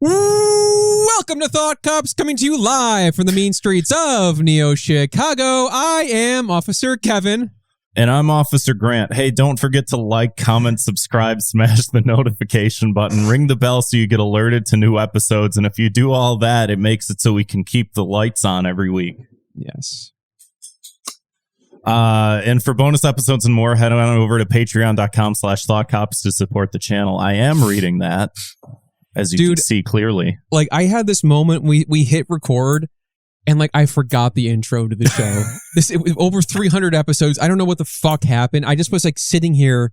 Welcome to Thought Cops, coming to you live from the mean streets of Neo Chicago. I am Officer Kevin. And I'm Officer Grant. Hey, don't forget to like, comment, subscribe, smash the notification button, ring the bell so you get alerted to new episodes. And if you do all that, it makes it so we can keep the lights on every week. Yes. And for bonus episodes and more, head on over to patreon.com/thoughtcops to support the channel. I am reading that, as you can see clearly. Like, I had this moment, we hit record, and like I forgot the intro to the show. It was over 300 episodes. I don't know what the fuck happened. I just was like sitting here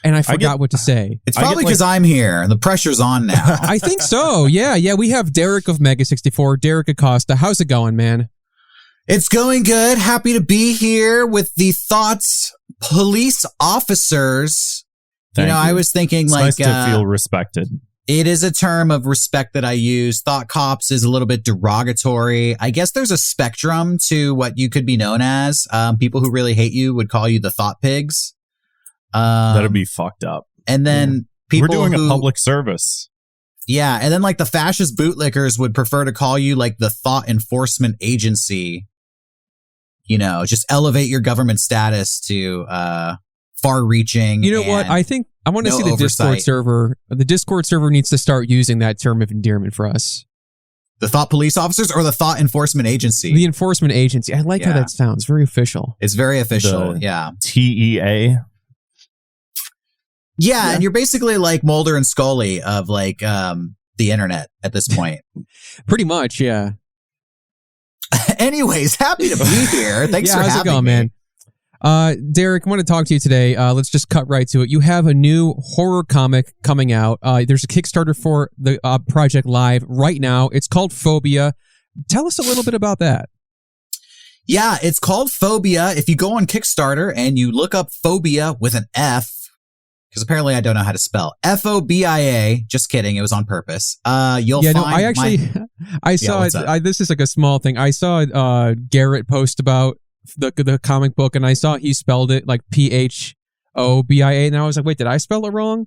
and I forgot what to say. It's probably because I'm here and the pressure's on now. I think so. Yeah. We have Derrick of Mega 64, Derrick Acosta. How's it going, man? It's going good. Happy to be here with the Thoughts police officers. Thank you. I was thinking it's like nice to feel respected. It is a term of respect that I use. Thought cops is a little bit derogatory. I guess there's a spectrum to what you could be known as. People who really hate you would call you the thought pigs. That'd be fucked up. And then people we're doing a public service. Yeah. And then like the fascist bootlickers would prefer to call you like the thought enforcement agency. Just elevate your government status to far-reaching. You know what? I think I want to see the oversight. Discord server. The Discord server needs to start using that term of endearment for us. The thought police officers or the thought enforcement agency? The enforcement agency. I like how that sounds. Very official. It's very official. Yeah. TEA. Yeah, and you're basically like Mulder and Scully of like the internet at this point. Pretty much, yeah. Anyways, happy to be here. Thanks for having me. How's it going, man? Derrick, I want to talk to you today. Let's just cut right to it. You have a new horror comic coming out. There's a Kickstarter for the project live right now. It's called Fobia. Tell us a little bit about that. Yeah, it's called Fobia. If you go on Kickstarter and you look up Fobia with an F, because apparently I don't know how to spell Fobia. Just kidding. It was on purpose. You'll find. I saw it. This is like a small thing. I saw Garrett post about the comic book, and I saw he spelled it like Phobia, and I was like, wait, did I spell it wrong?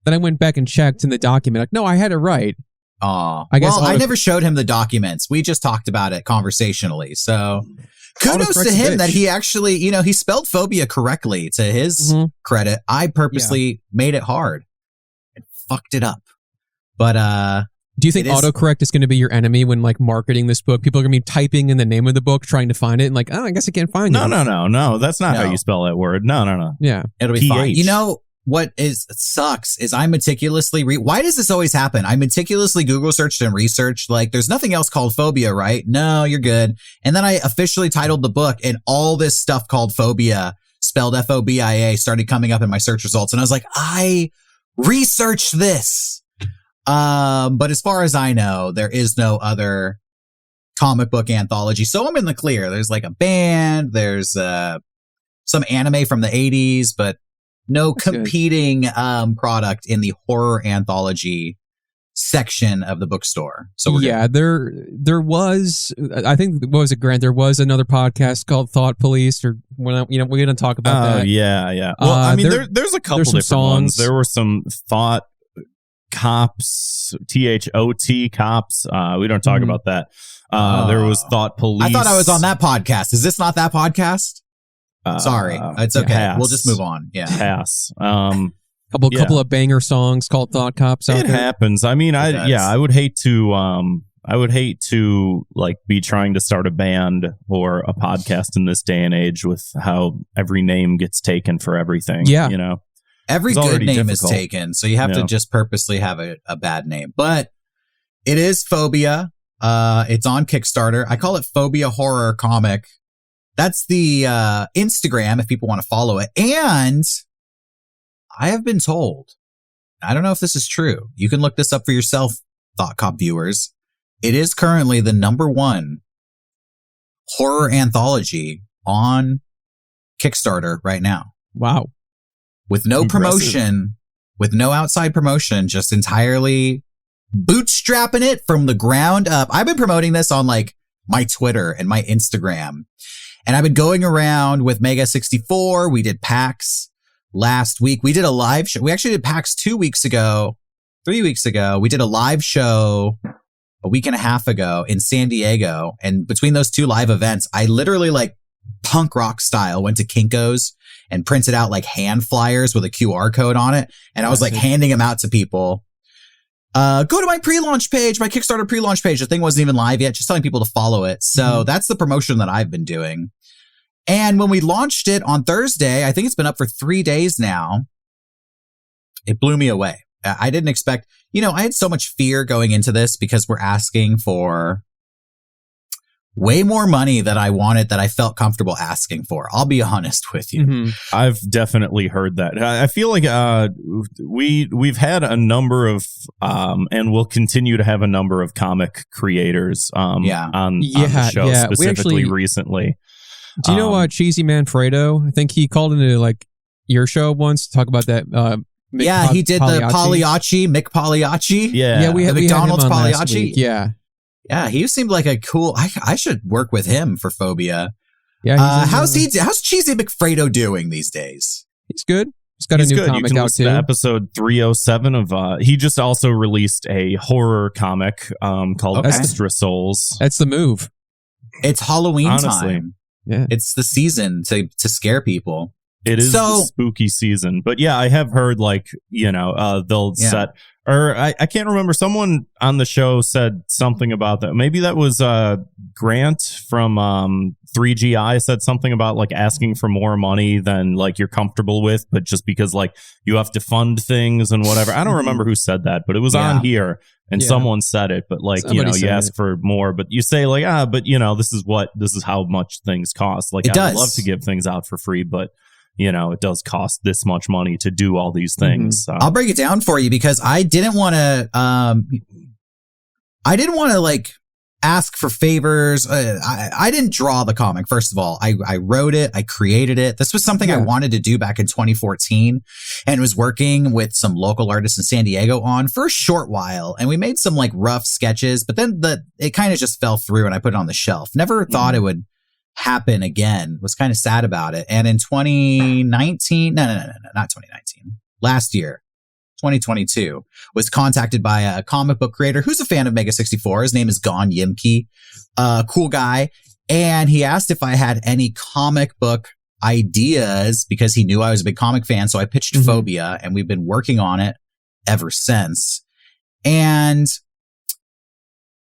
Then I went back and checked in the document. Like, no, I had it right. I never showed him the documents. We just talked about it conversationally. So kudos to him that he actually, he spelled phobia correctly. To his credit, I purposely made it hard and fucked it up. But do you think autocorrect is going to be your enemy when like marketing this book? People are going to be typing in the name of the book, trying to find it, and like, oh, I guess I can't find it. No. That's not how you spell that word. No. Yeah, it'll be fine. What sucks is I meticulously why does this always happen? I meticulously Google searched and researched, like, there's nothing else called phobia, right? No, you're good. And then I officially titled the book, and all this stuff called phobia, spelled Fobia, started coming up in my search results. And I was like, I researched this. But as far as I know, there is no other comic book anthology. So I'm in the clear. There's like a band, there's some anime from the 80s, but no competing product in the horror anthology section of the bookstore. So there was, I think, what was it, Grant? There was another podcast called Thought Police, or we're going to talk about that. Yeah. Well, I mean, there's a couple different songs. There were some Thought Cops, THOT Cops. We don't talk about that. There was Thought Police. I thought I was on that podcast. Is this not that podcast? Sorry, it's okay. We'll just move on. Yeah, pass. Couple of banger songs called Thought Cops. It happens. I mean, I would hate to like be trying to start a band or a podcast in this day and age with how every name gets taken for everything. Yeah, every good name is taken, so you have to just purposely have a bad name. But it is Fobia. It's on Kickstarter. I call it Fobia Horror Comic. That's the Instagram if people want to follow it. And I have been told, I don't know if this is true. You can look this up for yourself, Thought Cop viewers. It is currently the #1 horror anthology on Kickstarter right now. Wow. With no promotion, with no outside promotion, just entirely bootstrapping it from the ground up. I've been promoting this on like my Twitter and my Instagram. And I've been going around with Mega 64. We did PAX last week. We did a live show. We actually did PAX 2 weeks ago. 3 weeks ago, we did a live show a week and a half ago in San Diego. And between those two live events, I literally like punk rock style went to Kinko's and printed out like hand flyers with a QR code on it. And I was like handing them out to people. Go to my pre-launch page, my Kickstarter pre-launch page. The thing wasn't even live yet, just telling people to follow it. So that's the promotion that I've been doing. And when we launched it on Thursday, I think it's been up for 3 days now. It blew me away. I didn't expect, I had so much fear going into this because we're asking for way more money than I wanted, that I felt comfortable asking for. I'll be honest with you. Mm-hmm. I've definitely heard that. I feel like we've had a number of and we'll continue to have a number of comic creators on the show specifically recently. Do you know Cheesy Manfredo? I think he called into like your show once to talk about that. He did the Pagliacci, Mick Pagliacci. Yeah, we had McDonald's him on last Pagliacci. week. Yeah, he seemed like a cool. I should work with him for Phobia. Yeah, how's Cheesy McFredo doing these days? He's good. He's got a new comic you can out listen too. To episode 307 of. He just also released a horror comic called Extra Souls. That's the move. It's Halloween time. Yeah, it's the season to scare people. It is the spooky season. But yeah, I have heard they'll set, or I can't remember, someone on the show said something about that. Maybe that was Grant from 3GI said something about like asking for more money than like you're comfortable with, but just because like you have to fund things and whatever. I don't remember who said that, but it was on here and someone said it, but like, you ask for more, but you say like, but this is how much things cost. Like I'd love to give things out for free, but it does cost this much money to do all these things. So. I'll break it down for you because I didn't want to like ask for favors. I didn't draw the comic. First of all, I wrote it. I created it. This was something I wanted to do back in 2014 and was working with some local artists in San Diego on for a short while. And we made some like rough sketches, but then it kind of just fell through and I put it on the shelf. Never thought it would happen again. Was kind of sad about it. And in 2019, no, not 2019, last year, 2022, was contacted by a comic book creator who's a fan of Mega 64. His name is Gon Yimke, cool guy. And he asked if I had any comic book ideas because he knew I was a big comic fan. So I pitched Fobia and we've been working on it ever since. And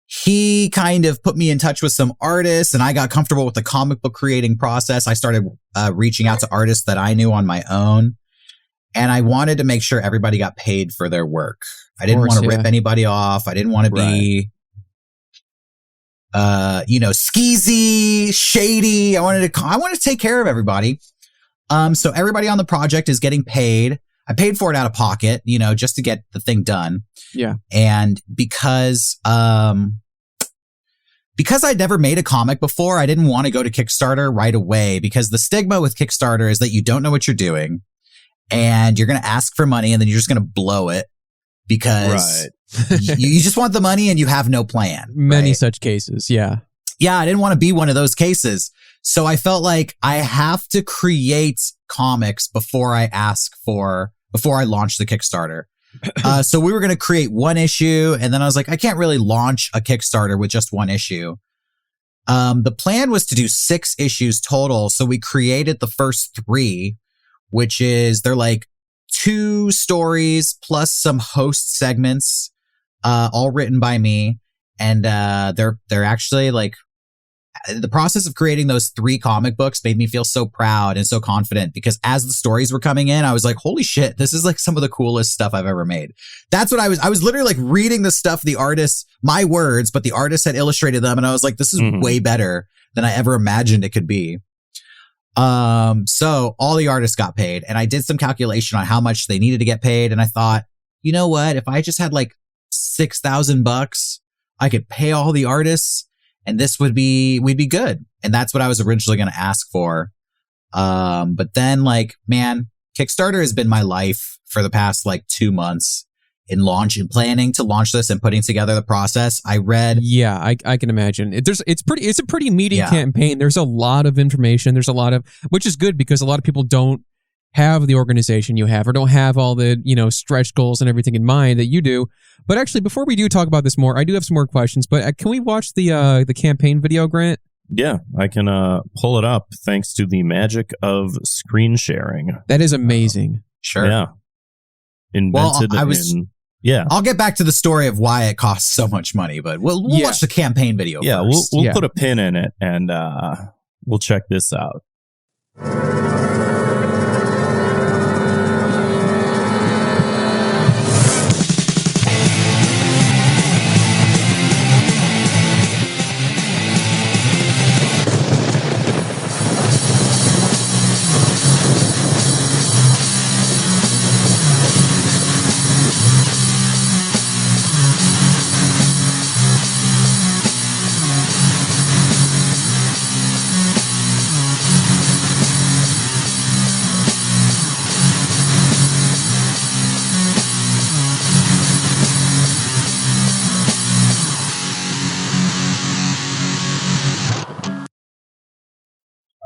he kind of put me in touch with some artists and I got comfortable with the comic book creating process. I started reaching out to artists that I knew on my own. And I wanted to make sure everybody got paid for their work. I didn't want to rip anybody off. I didn't want to be, skeezy, shady. I wanted to take care of everybody. So everybody on the project is getting paid. I paid for it out of pocket, just to get the thing done. Yeah. And because I'd never made a comic before, I didn't want to go to Kickstarter right away because the stigma with Kickstarter is that you don't know what you're doing and you're going to ask for money and then you're just going to blow it because you just want the money and you have no plan. Many such cases. Yeah. Yeah. I didn't want to be one of those cases. So I felt like I have to create comics before I launch the Kickstarter. So we were going to create one issue and then I was like, I can't really launch a Kickstarter with just one issue. The plan was to do 6 issues total. So we created the first 3, which is they're like 2 stories plus some host segments, all written by me. And, they're actually like, the process of creating those 3 comic books made me feel so proud and so confident because as the stories were coming in, I was like, holy shit, this is like some of the coolest stuff I've ever made. That's what I was literally like reading the stuff, the artists, my words, but the artist had illustrated them. And I was like, this is way better than I ever imagined it could be. So all the artists got paid and I did some calculation on how much they needed to get paid. And I thought, you know what? If I just had like $6,000, I could pay all the artists. And we'd be good. And that's what I was originally going to ask for. But then like, man, Kickstarter has been my life for the past like 2 months in planning to launch this and putting together the process. I read. Yeah, I can imagine. It's a pretty meaty campaign. There's a lot of information. There's a lot of, which is good because a lot of people don't have the organization you have or don't have all the, stretch goals and everything in mind that you do. But actually, before we do talk about this more, I do have some more questions, but can we watch the campaign video, Grant? Yeah, I can pull it up thanks to the magic of screen sharing. That is amazing. Sure. Yeah. Invented Yeah. I'll get back to the story of why it costs so much money, but we'll watch the campaign video first. We'll put a pin in it and we'll check this out.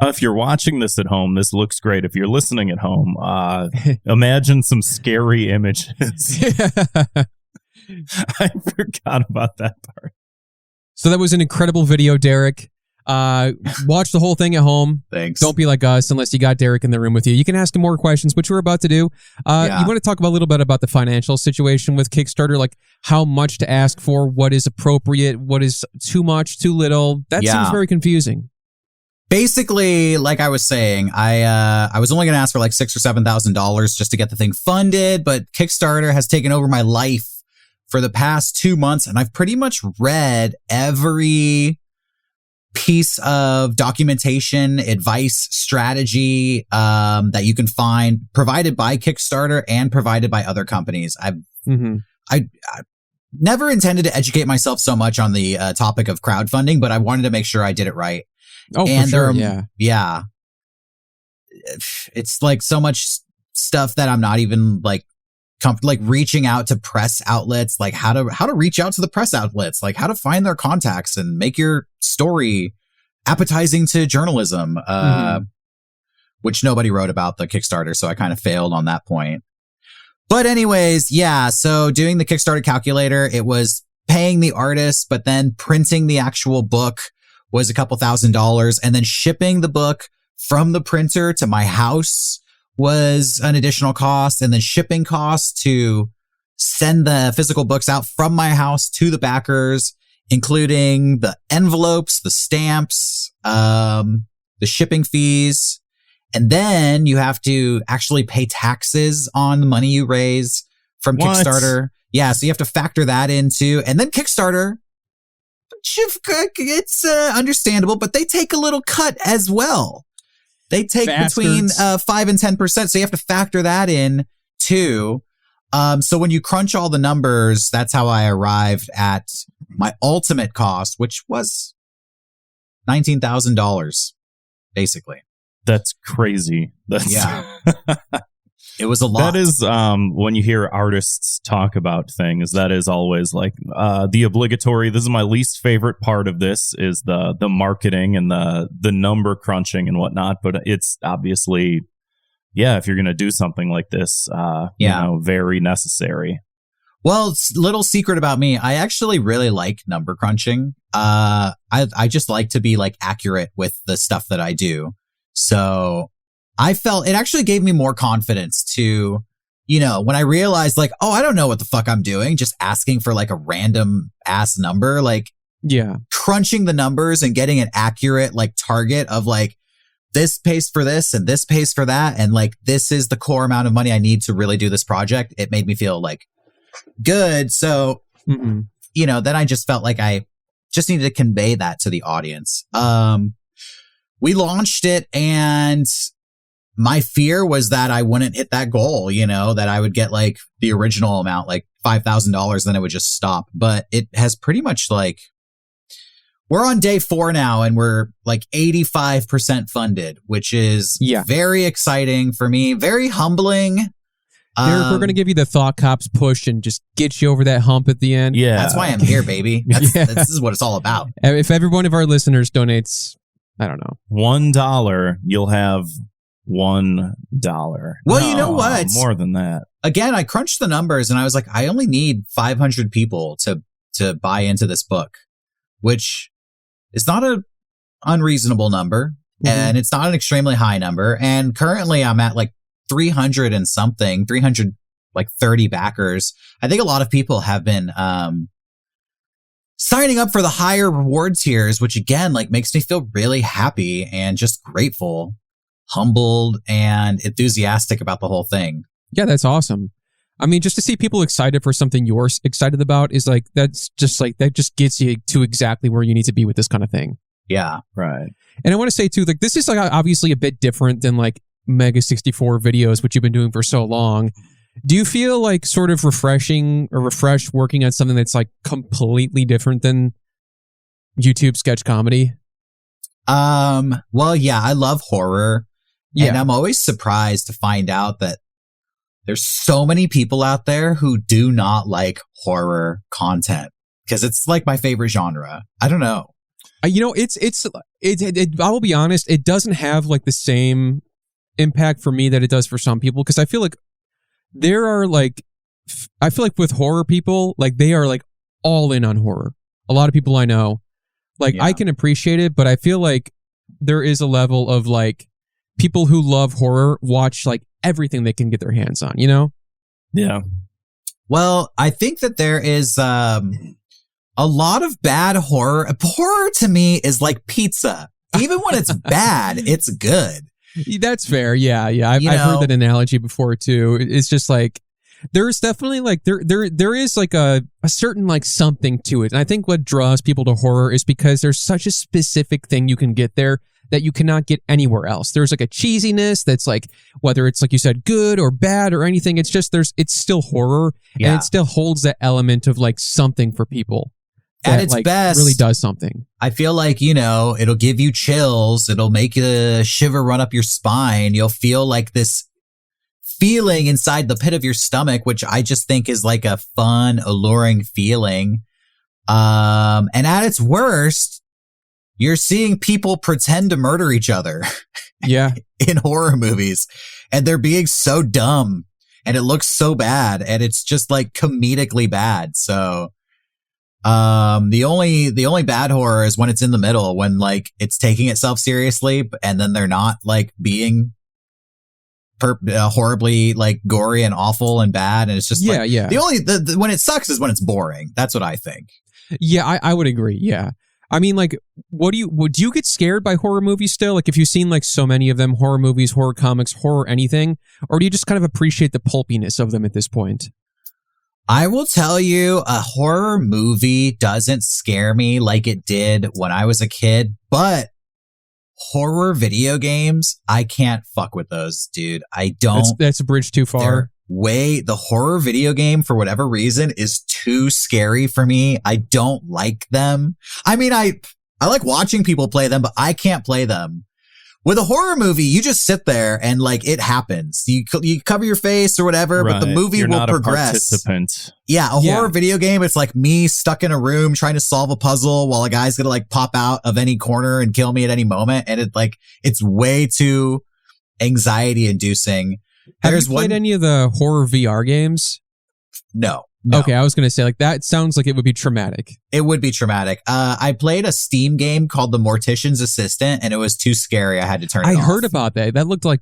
If you're watching this at home, this looks great. If you're listening at home, imagine some scary images. I forgot about that part. So that was an incredible video, Derrick. Watch the whole thing at home. Thanks. Don't be like us unless you got Derrick in the room with you. You can ask him more questions, which we're about to do. You want to talk a little bit about the financial situation with Kickstarter, like how much to ask for, what is appropriate, what is too much, too little. That seems very confusing. Basically, like I was saying, I was only going to ask for like $6,000 or $7,000 just to get the thing funded, but Kickstarter has taken over my life for the past 2 months, and I've pretty much read every piece of documentation, advice, strategy that you can find provided by Kickstarter and provided by other companies. I never intended to educate myself so much on the topic of crowdfunding, but I wanted to make sure I did it right. Oh, and for sure, yeah. It's like so much stuff that I'm not even like reaching out to press outlets, like how to reach out to the press outlets, like how to find their contacts and make your story appetizing to journalism, which nobody wrote about the Kickstarter. So I kind of failed on that point. But anyways, yeah. So doing the Kickstarter calculator, it was paying the artist, but then printing the actual book was a couple $1,000s, and then shipping the book from the printer to my house was an additional cost, and then shipping costs to send the physical books out from my house to the backers, including the envelopes, the stamps, the shipping fees. And then you have to actually pay taxes on the money you raise from Kickstarter. Yeah, so you have to factor that into, and then Kickstarter, it's understandable, but they take a little cut as well. They take between 5 and 10%. So you have to factor that in too. So when you crunch all the numbers, that's how I arrived at my ultimate cost, which was $19,000, basically. That's crazy. It was a lot. That is, when you hear artists talk about things, that is always like the obligatory. This is my least favorite part of this is the marketing and the number crunching and whatnot. But it's obviously, if you're going to do something like this, very necessary. Well, little secret about me, I actually really like number crunching. I just like to be like accurate with the stuff that I do. So I felt it actually gave me more confidence to, when I realized like, oh, I don't know what the fuck I'm doing, just asking for like a random ass number, like crunching the numbers and getting an accurate like target of like, this pays for this and this pays for that. And like, this is the core amount of money I need to really do this project. It made me feel like good. So, then I just felt like I just needed to convey that to the audience. We launched it, and my fear was that I wouldn't hit that goal, that I would get like the original amount, like $5,000, then it would just stop. But it has pretty much like, we're on day 4 now, and we're like 85% funded, which is very exciting for me, very humbling. Derrick, we're going to give you the Thought Cops push and just get you over that hump at the end. Yeah. That's why I'm here, baby. This is what it's all about. If every one of our listeners donates, I don't know, $1, you'll have $1. Well, you know what? More than that. Again, I crunched the numbers and I was like, I only need 500 people to buy into this book, which is not an unreasonable number. And it's not an extremely high number. And currently I'm at like 300 and something, 330 backers. I think a lot of people have been signing up for the higher reward tiers, which again, like makes me feel really happy and just grateful, humbled, and enthusiastic about the whole thing. Yeah, that's awesome. I mean, just to see people excited for something you're excited about is like, that just gets you to exactly where you need to be with this kind of thing. Yeah. Right. And I want to say too, like, this is like obviously a bit different than like Mega 64 videos, which you've been doing for so long. Do you feel like sort of refreshed working on something that's like completely different than YouTube sketch comedy? Well, yeah, I love horror. Yeah. And I'm always surprised to find out that there's so many people out there who do not like horror content because it's like my favorite genre. I don't know. You know, I will be honest, it doesn't have like the same impact for me that it does for some people, because I feel like there are like, I feel like with horror people, like they are like all in on horror. A lot of people I know, like I can appreciate it, but I feel like there is a level of like people who love horror watch like everything they can get their hands on, you know? Yeah. Well, I think that there is a lot of bad horror. Horror to me is like pizza. Even when it's bad, it's good. That's fair. Yeah. I've heard that analogy before too. It's just like, there's definitely like, there is like a certain like something to it. And I think what draws people to horror is because there's such a specific thing you can get there that you cannot get anywhere else. There's like a cheesiness that's like, whether it's like you said, good or bad or anything, it's just, it's still horror and it still holds that element of like something for people. At its like best, really does something. I feel like, you know, it'll give you chills. It'll make a shiver run up your spine. You'll feel like this feeling inside the pit of your stomach, which I just think is like a fun, alluring feeling. And at its worst, you're seeing people pretend to murder each other. Yeah. In horror movies. And they're being so dumb. And it looks so bad. And it's just like comedically bad. So the only bad horror is when it's in the middle, when like it's taking itself seriously and then they're not like being horribly like gory and awful and bad, and it's just the when it sucks is when it's boring. That's what I think. Yeah, I would agree. Yeah. I mean, like, would you get scared by horror movies still? Like, if you've seen like so many of them, horror movies, horror comics, horror anything, or do you just kind of appreciate the pulpiness of them at this point? I will tell you, a horror movie doesn't scare me like it did when I was a kid, but horror video games, I can't fuck with those, dude. I don't. That's a bridge too far. The horror video game, for whatever reason, is too scary for me. I don't like them. I mean, I like watching people play them, but I can't play them. With a horror movie, you just sit there and like it happens. You cover your face or whatever, right. But the movie will progress. A participant. Yeah, horror video game, it's like me stuck in a room trying to solve a puzzle while a guy's gonna like pop out of any corner and kill me at any moment, and it's way too anxiety inducing. Have you played any of the horror VR games? No. Okay, I was going to say, like, that sounds like it would be traumatic. It would be traumatic. I played a Steam game called The Mortician's Assistant, and it was too scary. I had to turn it off. I heard about that. That looked like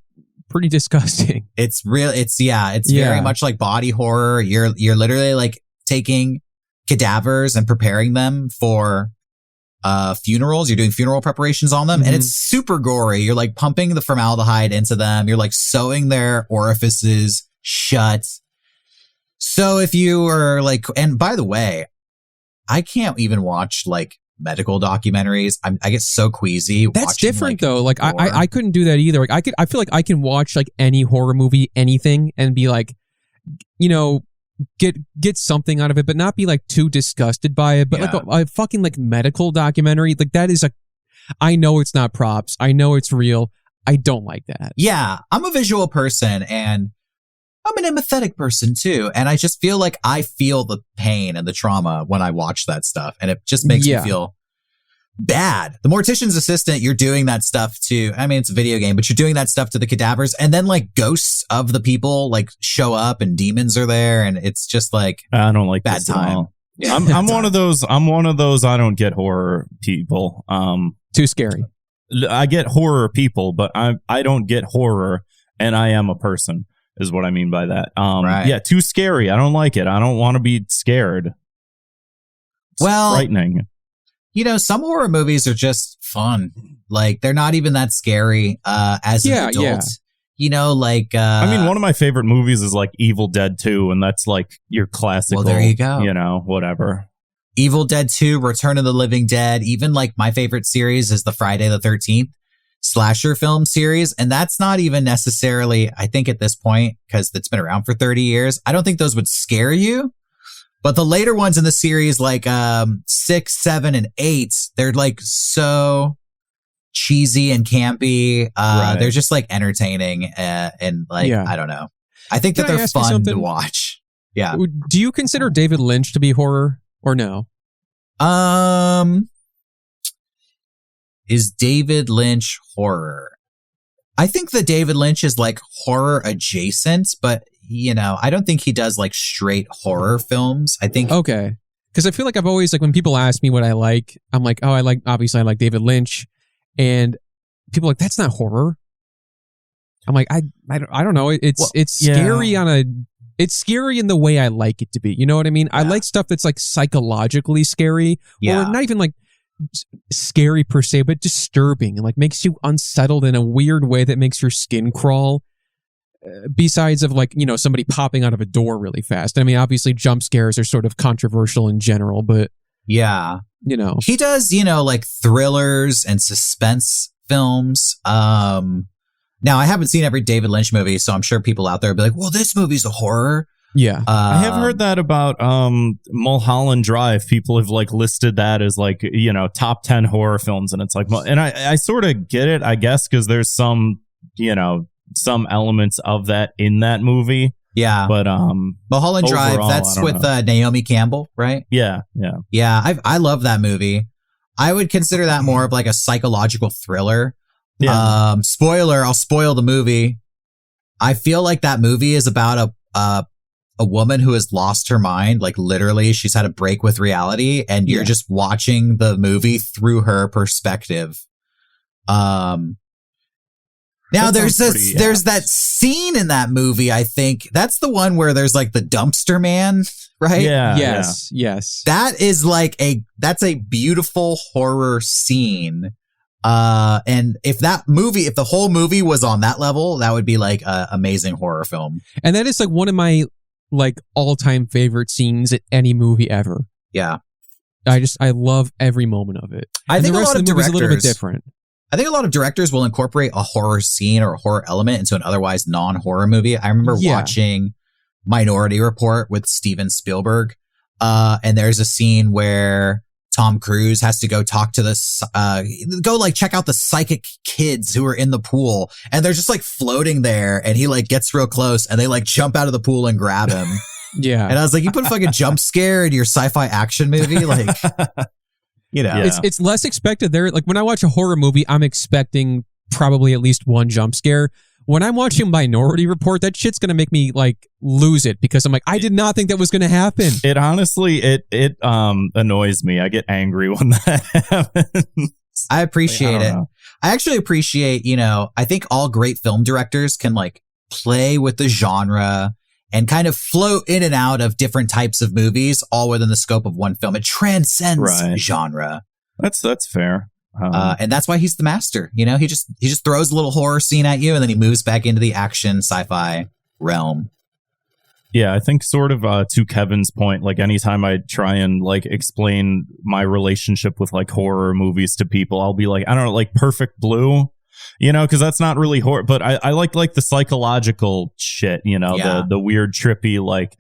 pretty disgusting. It's real. It's very much like body horror. You're literally like taking cadavers and preparing them for funerals. You're doing funeral preparations on them, and it's super gory. You're like pumping the formaldehyde into them. You're like sewing their orifices shut. So if you are like, and by the way, I can't even watch like medical documentaries. I get so queasy. That's different though. Like I couldn't do that either. Like I feel like I can watch like any horror movie, anything, and be like, you know, get something out of it, but not be like too disgusted by it. But like a fucking like medical documentary, like that is I know it's not props. I know it's real. I don't like that. Yeah, I'm a visual person and I'm an empathetic person too. And I just feel like I feel the pain and the trauma when I watch that stuff. And it just makes me feel bad. The mortician's assistant, you're doing that stuff to, I mean, it's a video game, but you're doing that stuff to the cadavers, and then like ghosts of the people like show up and demons are there, and it's just like I don't like bad time. Yeah, I'm one of those. I don't get horror people. Too scary. I get horror people, but I don't get horror, and I am a person, is what I mean by that. Right. Yeah, too scary. I don't like it. I don't want to be scared. It's frightening. You know, some horror movies are just fun. Like, they're not even that scary as an adult. Yeah. You know, like... I mean, one of my favorite movies is, like, Evil Dead 2, and that's, like, your classical... Well, there you go. You know, whatever. Evil Dead 2, Return of the Living Dead. Even, like, my favorite series is the Friday the 13th slasher film series. And that's not even necessarily, I think at this point, because it's been around for 30 years, I don't think those would scare you. But the later ones in the series, like 6, 7, and 8, they're like so cheesy and campy. Right. They're just like entertaining and like, I don't know. I think that they're fun to watch. Yeah. Do you consider David Lynch to be horror or no? Is David Lynch horror? I think that David Lynch is like horror adjacent, but you know, I don't think he does like straight horror films. I think okay, because I feel like I've always like when people ask me what I like, I'm like, oh, I like David Lynch, and people are like, that's not horror. I'm like, I don't know. It's scary it's scary in the way I like it to be. You know what I mean? Yeah. I like stuff that's like psychologically scary, or not even like scary per se, but disturbing and like makes you unsettled in a weird way that makes your skin crawl. Besides of like, you know, somebody popping out of a door really fast. I mean, obviously jump scares are sort of controversial in general, but yeah, you know, he does, you know, like thrillers and suspense films. Now I haven't seen every David Lynch movie, so I'm sure people out there will be like, well, this movie's a horror. Yeah. I have heard that about Mulholland Drive. People have like listed that as like, you know, top 10 horror films. And it's like, and I sort of get it, I guess, because there's some, you know, some elements of that in that movie. Yeah. But Mulholland Drive, that's with Naomi Campbell, right? Yeah. I love that movie. I would consider that more of like a psychological thriller. Yeah. Spoiler, I'll spoil the movie. I feel like that movie is about a woman who has lost her mind. Like literally she's had a break with reality, and you're just watching the movie through her perspective. Now there's that scene in that movie, I think that's the one where there's like the dumpster man, right? Yeah. Yes. That is like that's a beautiful horror scene. And if the whole movie was on that level, that would be like an amazing horror film. And that is like one of my like all-time favorite scenes at any movie ever. Yeah. I love every moment of it. I think the rest of the movie is a little bit different. I think a lot of directors will incorporate a horror scene or a horror element into an otherwise non-horror movie. I remember watching Minority Report with Steven Spielberg. And there's a scene where Tom Cruise has to go talk to check out the psychic kids who are in the pool. And they're just like floating there. And he like gets real close and they like jump out of the pool and grab him. Yeah. And I was like, you put a fucking jump scare in your sci-fi action movie? Like... You know, it's less expected there. Like when I watch a horror movie, I'm expecting probably at least one jump scare. When I'm watching Minority Report, that shit's going to make me like lose it because I'm like, I did not think that was going to happen. It honestly, it annoys me. I get angry when that happens. I appreciate it. I actually appreciate, you know, I think all great film directors can like play with the genre and kind of float in and out of different types of movies, all within the scope of one film. It transcends genre. That's fair. And that's why he's the master. You know, he just throws a little horror scene at you, and then he moves back into the action sci-fi realm. Yeah, I think sort of to Kevin's point, like anytime I try and like explain my relationship with like horror movies to people, I'll be like, I don't know, like Perfect Blue. You know, because that's not really horror, but I like the psychological shit, you know, the weird, trippy, like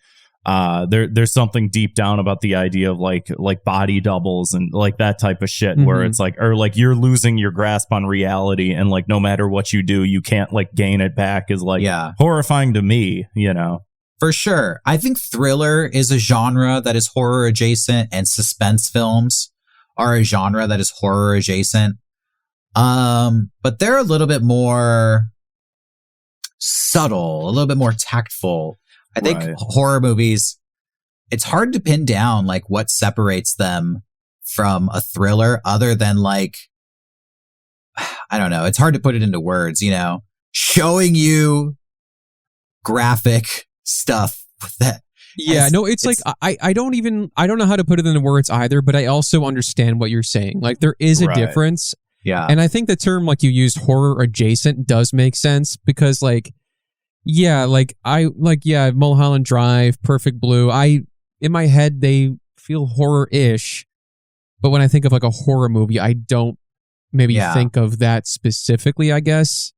there's something deep down about the idea of like body doubles and like that type of shit where it's like, or like you're losing your grasp on reality and like no matter what you do, you can't like gain it back is like horrifying to me, you know. For sure. I think thriller is a genre that is horror adjacent, and suspense films are a genre that is horror adjacent. But they're a little bit more subtle, a little bit more tactful. I think horror movies, it's hard to pin down like what separates them from a thriller other than like, I don't know. It's hard to put it into words, you know, showing you graphic stuff with that. Yeah, no, it's like, I don't know how to put it into words either, but I also understand what you're saying. Like there is a difference. Yeah. And I think the term like you used, horror adjacent, does make sense because like, yeah, Mulholland Drive, Perfect Blue, in my head, they feel horror-ish. But when I think of like a horror movie, I don't maybe think of that specifically, I guess.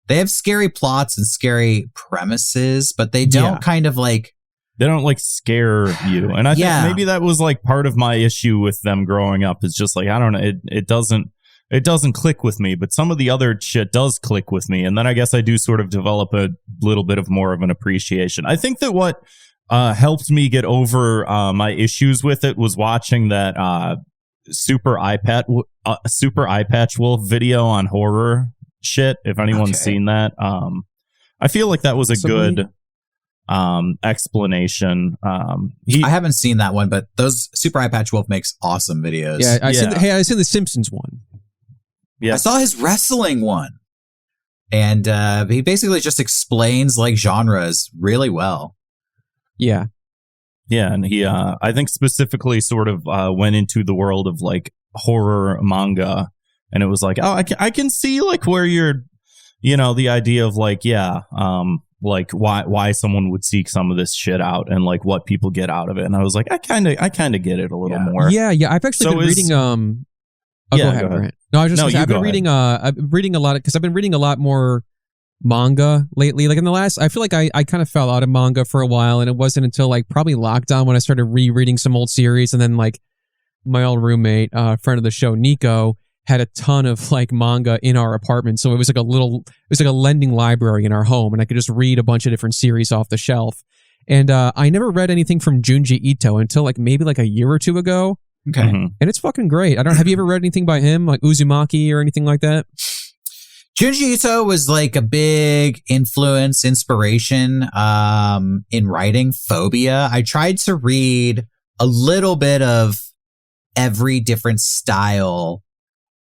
They have scary plots and scary premises, but they don't kind of like... They don't like scare you. And I think maybe that was like part of my issue with them growing up. It's just like, I don't know, it doesn't click with me, but some of the other shit does click with me. And then I guess I do sort of develop a little bit of more of an appreciation. I think that what helped me get over my issues with it was watching that Super Eye Patch Wolf video on horror shit. If anyone's seen that, I feel like that was a good explanation. I haven't seen that one, but those Super Eye Patch Wolf makes awesome videos. Yeah, I seen the Simpsons one. Yeah, I saw his wrestling one, and he basically just explains like genres really well. Yeah, and he, I think specifically sort of went into the world of like horror manga, and it was like, oh, I can see like where you're, you know, the idea of like, like why someone would seek some of this shit out and like what people get out of it, and I was like, I kind of get it a little more. Yeah. I've actually been reading. Go ahead, Grant. No, I was just going to say, I've been reading a lot because I've been reading a lot more manga lately. Like in the last, I feel like I kind of fell out of manga for a while, and it wasn't until like probably lockdown when I started rereading some old series, and then like my old roommate, friend of the show, Nico, had a ton of like manga in our apartment, so it was like a lending library in our home, and I could just read a bunch of different series off the shelf. And I never read anything from Junji Ito until like maybe like a year or two ago. Okay. Mm-hmm. And it's fucking great. Have you ever read anything by him, like Uzumaki or anything like that? Junji Ito was like a big inspiration in writing Fobia. I tried to read a little bit of every different style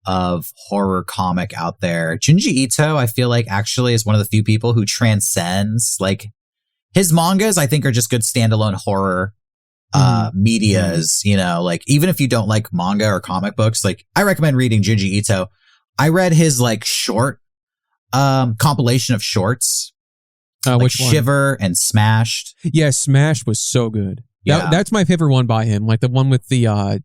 of horror comic out there. Junji Ito, I feel like actually is one of the few people who transcends, like his mangas, I think are just good standalone horror medias, you know, like even if you don't like manga or comic books, like I recommend reading Junji Ito. I read his like short compilation of shorts, like which one? Shiver and Smashed. Yeah, Smashed was so good. That's my favorite one by him, like the one with the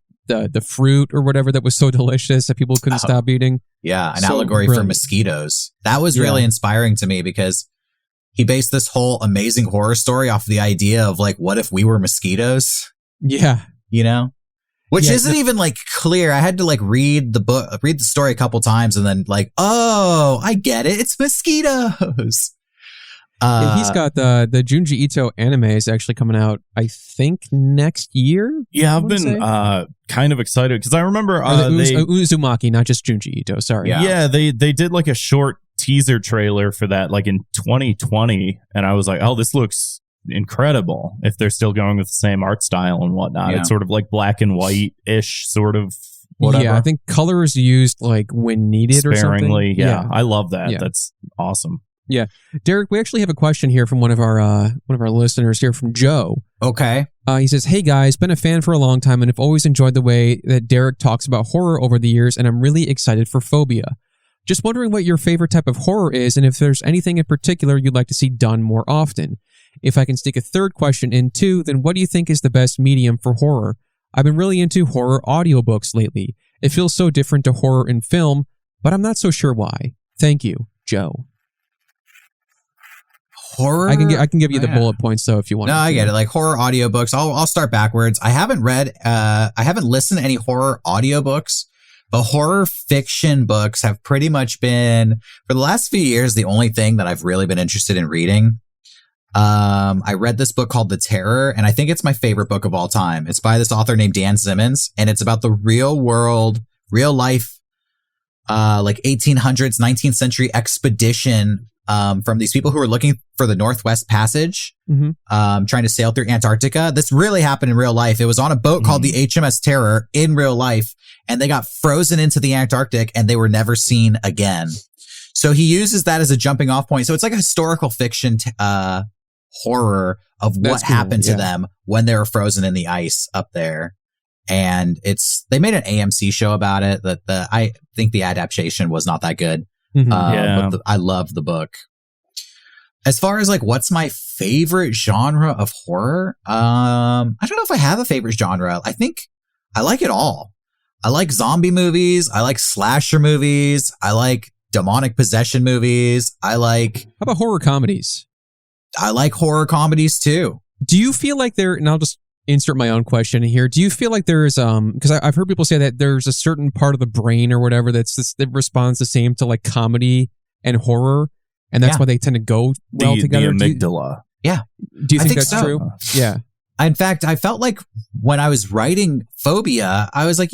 fruit or whatever that was so delicious that people couldn't stop eating. Yeah, an allegory for mosquitoes. That was really inspiring to me because he based this whole amazing horror story off the idea of like, what if we were mosquitoes? Yeah. You know? Which isn't even like clear. I had to like read the story a couple times and then like, oh, I get it. It's mosquitoes. He's got the Junji Ito anime is actually coming out, I think, next year. Yeah, I've been kind of excited because I remember Uzumaki, not just Junji Ito. Sorry. Yeah, they did like a short teaser trailer for that like in 2020, and I was like, oh, this looks incredible if they're still going with the same art style and whatnot. It's sort of like black and white-ish sort of whatever. Yeah, I think color is used like when needed sparingly. Or something. Yeah, I love that. That's awesome. Yeah. Derrick, we actually have a question here from one of our listeners here, from Joe. Okay. He says, hey guys, been a fan for a long time and have always enjoyed the way that Derrick talks about horror over the years, and I'm really excited for Fobia. Just wondering what your favorite type of horror is and if there's anything in particular you'd like to see done more often. If I can stick a third question in too, then what do you think is the best medium for horror? I've been really into horror audiobooks lately. It feels so different to horror in film, but I'm not so sure why. Thank you, Joe. Horror? I can give you the bullet points though if you want. No, I get it. Like horror audiobooks. I'll start backwards. I haven't listened to any horror audiobooks, but horror fiction books have pretty much been, for the last few years, the only thing that I've really been interested in reading. I read this book called The Terror, and I think it's my favorite book of all time. It's by this author named Dan Simmons, and it's about the real life, like 1800s, 19th century expedition from these people who were looking for the Northwest Passage, trying to sail through Antarctica. This really happened in real life. It was on a boat called the HMS Terror in real life, and they got frozen into the Antarctic and they were never seen again. So he uses that as a jumping off point. So it's like a historical fiction horror of what happened to them when they were frozen in the ice up there. And they made an AMC show about it. I think the adaptation was not that good. But I love the book. As far as like what's my favorite genre of horror, I don't know if I have a favorite genre. I think I like it all. I like zombie movies. I like slasher movies. I like demonic possession movies. How about horror comedies? I like horror comedies too. Do you feel like and I'll just insert my own question here. Do you feel like there's, because I've heard people say that there's a certain part of the brain or whatever that responds the same to like comedy and horror, and that's why they tend to go well together? The amygdala. Do you think that's true? Yeah. In fact, I felt like when I was writing Fobia, I was like,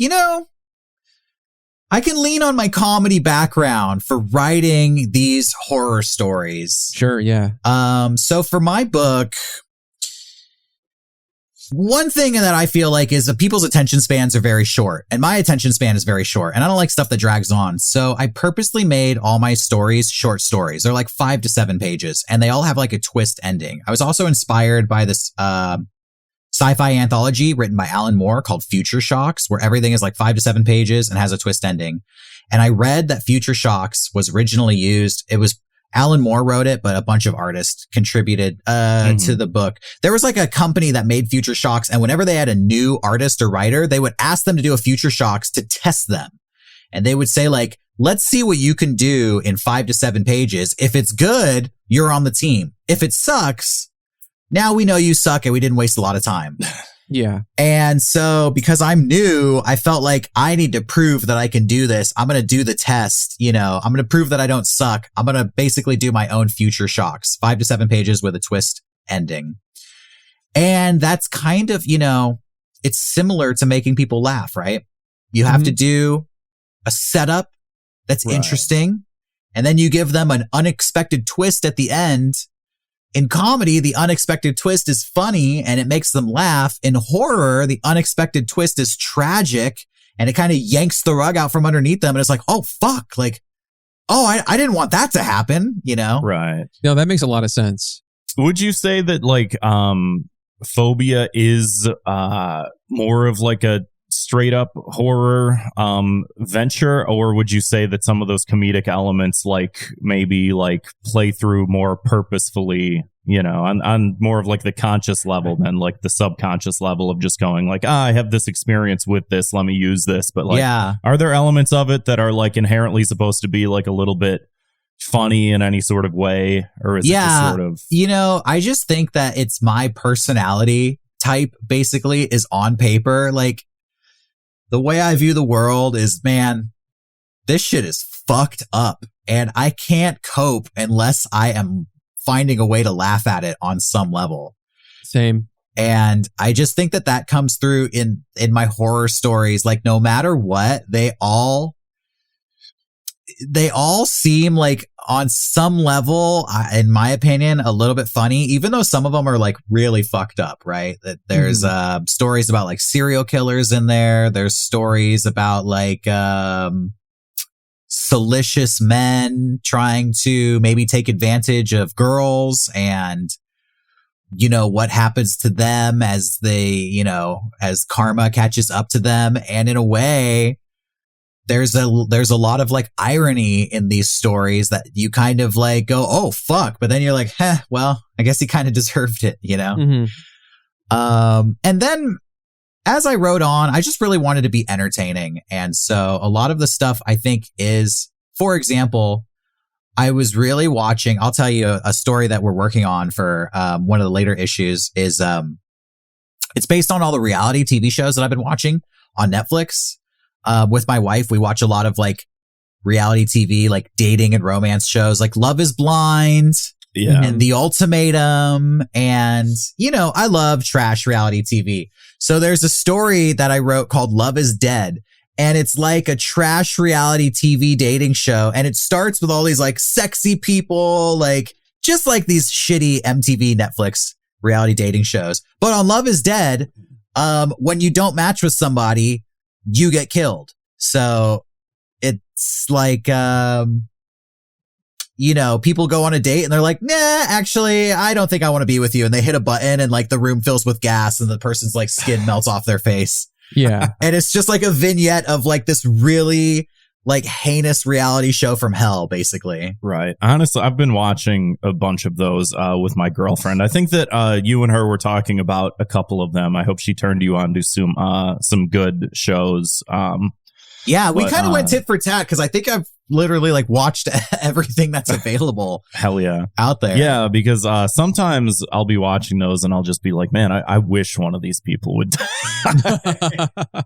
I can lean on my comedy background for writing these horror stories. Sure, yeah. So for my book, one thing that I feel like is that people's attention spans are very short, and my attention span is very short, and I don't like stuff that drags on. So I purposely made all my stories short stories. They're like 5 to 7 pages, and they all have like a twist ending. I was also inspired by this sci-fi anthology written by Alan Moore called Future Shocks, where everything is like 5 to 7 pages and has a twist ending. And I read that Future Shocks was originally used. It was Alan Moore wrote it, but a bunch of artists contributed to the book. There was like a company that made Future Shocks, and whenever they had a new artist or writer, they would ask them to do a Future Shocks to test them. And they would say like, let's see what you can do in 5 to 7 pages. If it's good, you're on the team. If it sucks, now we know you suck and we didn't waste a lot of time. Yeah. And so because I'm new, I felt like I need to prove that I can do this. I'm going to do the test. I'm going to prove that I don't suck. I'm going to basically do my own Future Shocks, 5 to 7 pages with a twist ending. And that's kind of, it's similar to making people laugh, right? You have to do a setup that's interesting, and then you give them an unexpected twist at the end. In comedy, the unexpected twist is funny and it makes them laugh. In horror, the unexpected twist is tragic and it kind of yanks the rug out from underneath them. And it's like, oh, fuck. Like, I didn't want that to happen, Right. No, that makes a lot of sense. Would you say that like Fobia is more of like a straight up horror venture, or would you say that some of those comedic elements like maybe like play through more purposefully, on more of like the conscious level than like the subconscious level of just going like, I have this experience with this, let me use this? But like, are there elements of it that are like inherently supposed to be like a little bit funny in any sort of way, or is it just sort of, I just think that it's my personality type basically is on paper. Like, the way I view the world is, man, this shit is fucked up and I can't cope unless I am finding a way to laugh at it on some level. Same. And I just think that comes through in my horror stories. Like, no matter what, they all seem like on some level, in my opinion, a little bit funny, even though some of them are like really fucked up, right? That there's stories about like serial killers in there. There's stories about like salacious men trying to maybe take advantage of girls, and what happens to them as they, as karma catches up to them. And in a way, there's a lot of like irony in these stories that you kind of like go, oh fuck, but then you're like, well, I guess he kind of deserved it, And then as I wrote on, I just really wanted to be entertaining, and so a lot of the stuff I think is, for example, I was really watching. I'll tell you a story that we're working on for one of the later issues is it's based on all the reality TV shows that I've been watching on Netflix. With my wife, we watch a lot of like reality TV, like dating and romance shows, like Love is Blind. and The Ultimatum. And, you know, I love trash reality TV. So there's a story that I wrote called Love is Dead. And it's like a trash reality TV dating show. And it starts with all these like sexy people, like just like these shitty MTV Netflix reality dating shows. But on Love is Dead, when you don't match with somebody, you get killed. So it's like, you know, people go on a date and they're like, nah, actually, I don't think I want to be with you. And they hit a button and like the room fills with gas and the person's like skin melts off their face. Yeah. And it's just like a vignette of like this really like heinous reality show from hell, basically. Right. Honestly, I've been watching a bunch of those with my girlfriend. I think that you and her were talking about a couple of them. I hope she turned you on to some good shows. Yeah, we kind of went tit for tat because I think I've literally like watched everything that's available. Hell yeah. Out there. Yeah, because sometimes I'll be watching those and I'll just be like, man, I wish one of these people would die.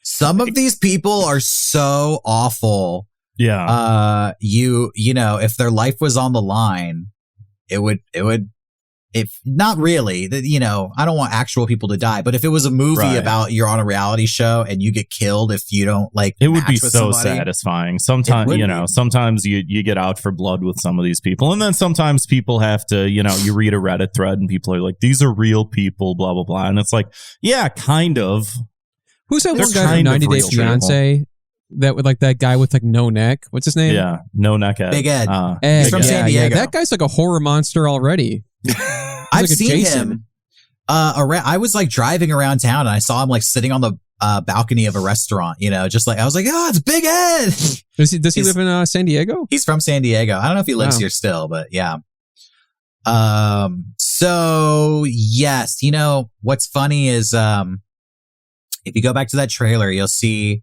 Some of these people are so awful. Yeah. You know, if their life was on the line, it would, if not really, you know, I don't want actual people to die, but if it was a movie about you're on a reality show and you get killed if you don't like, it would be so satisfying. Sometimes, you know, sometimes you get out for blood with some of these people. And then sometimes people have to, you know, you read a Reddit thread and people are like, these are real people, blah, blah, blah. And it's like, yeah, kind of. Who's that one guy from 90 Day Fiancé? That with like that guy with like no neck. What's his name? Yeah, no neck Ed. Big Ed. Ed. He's from San Diego. Yeah, that guy's like a horror monster already. I've like seen him. I was like driving around town and I saw him like sitting on the balcony of a restaurant. You know, just like I was like, oh, it's Big Ed. Does he live in San Diego? He's from San Diego. I don't know if he lives here still, but yeah. So yes, you know what's funny is if you go back to that trailer, you'll see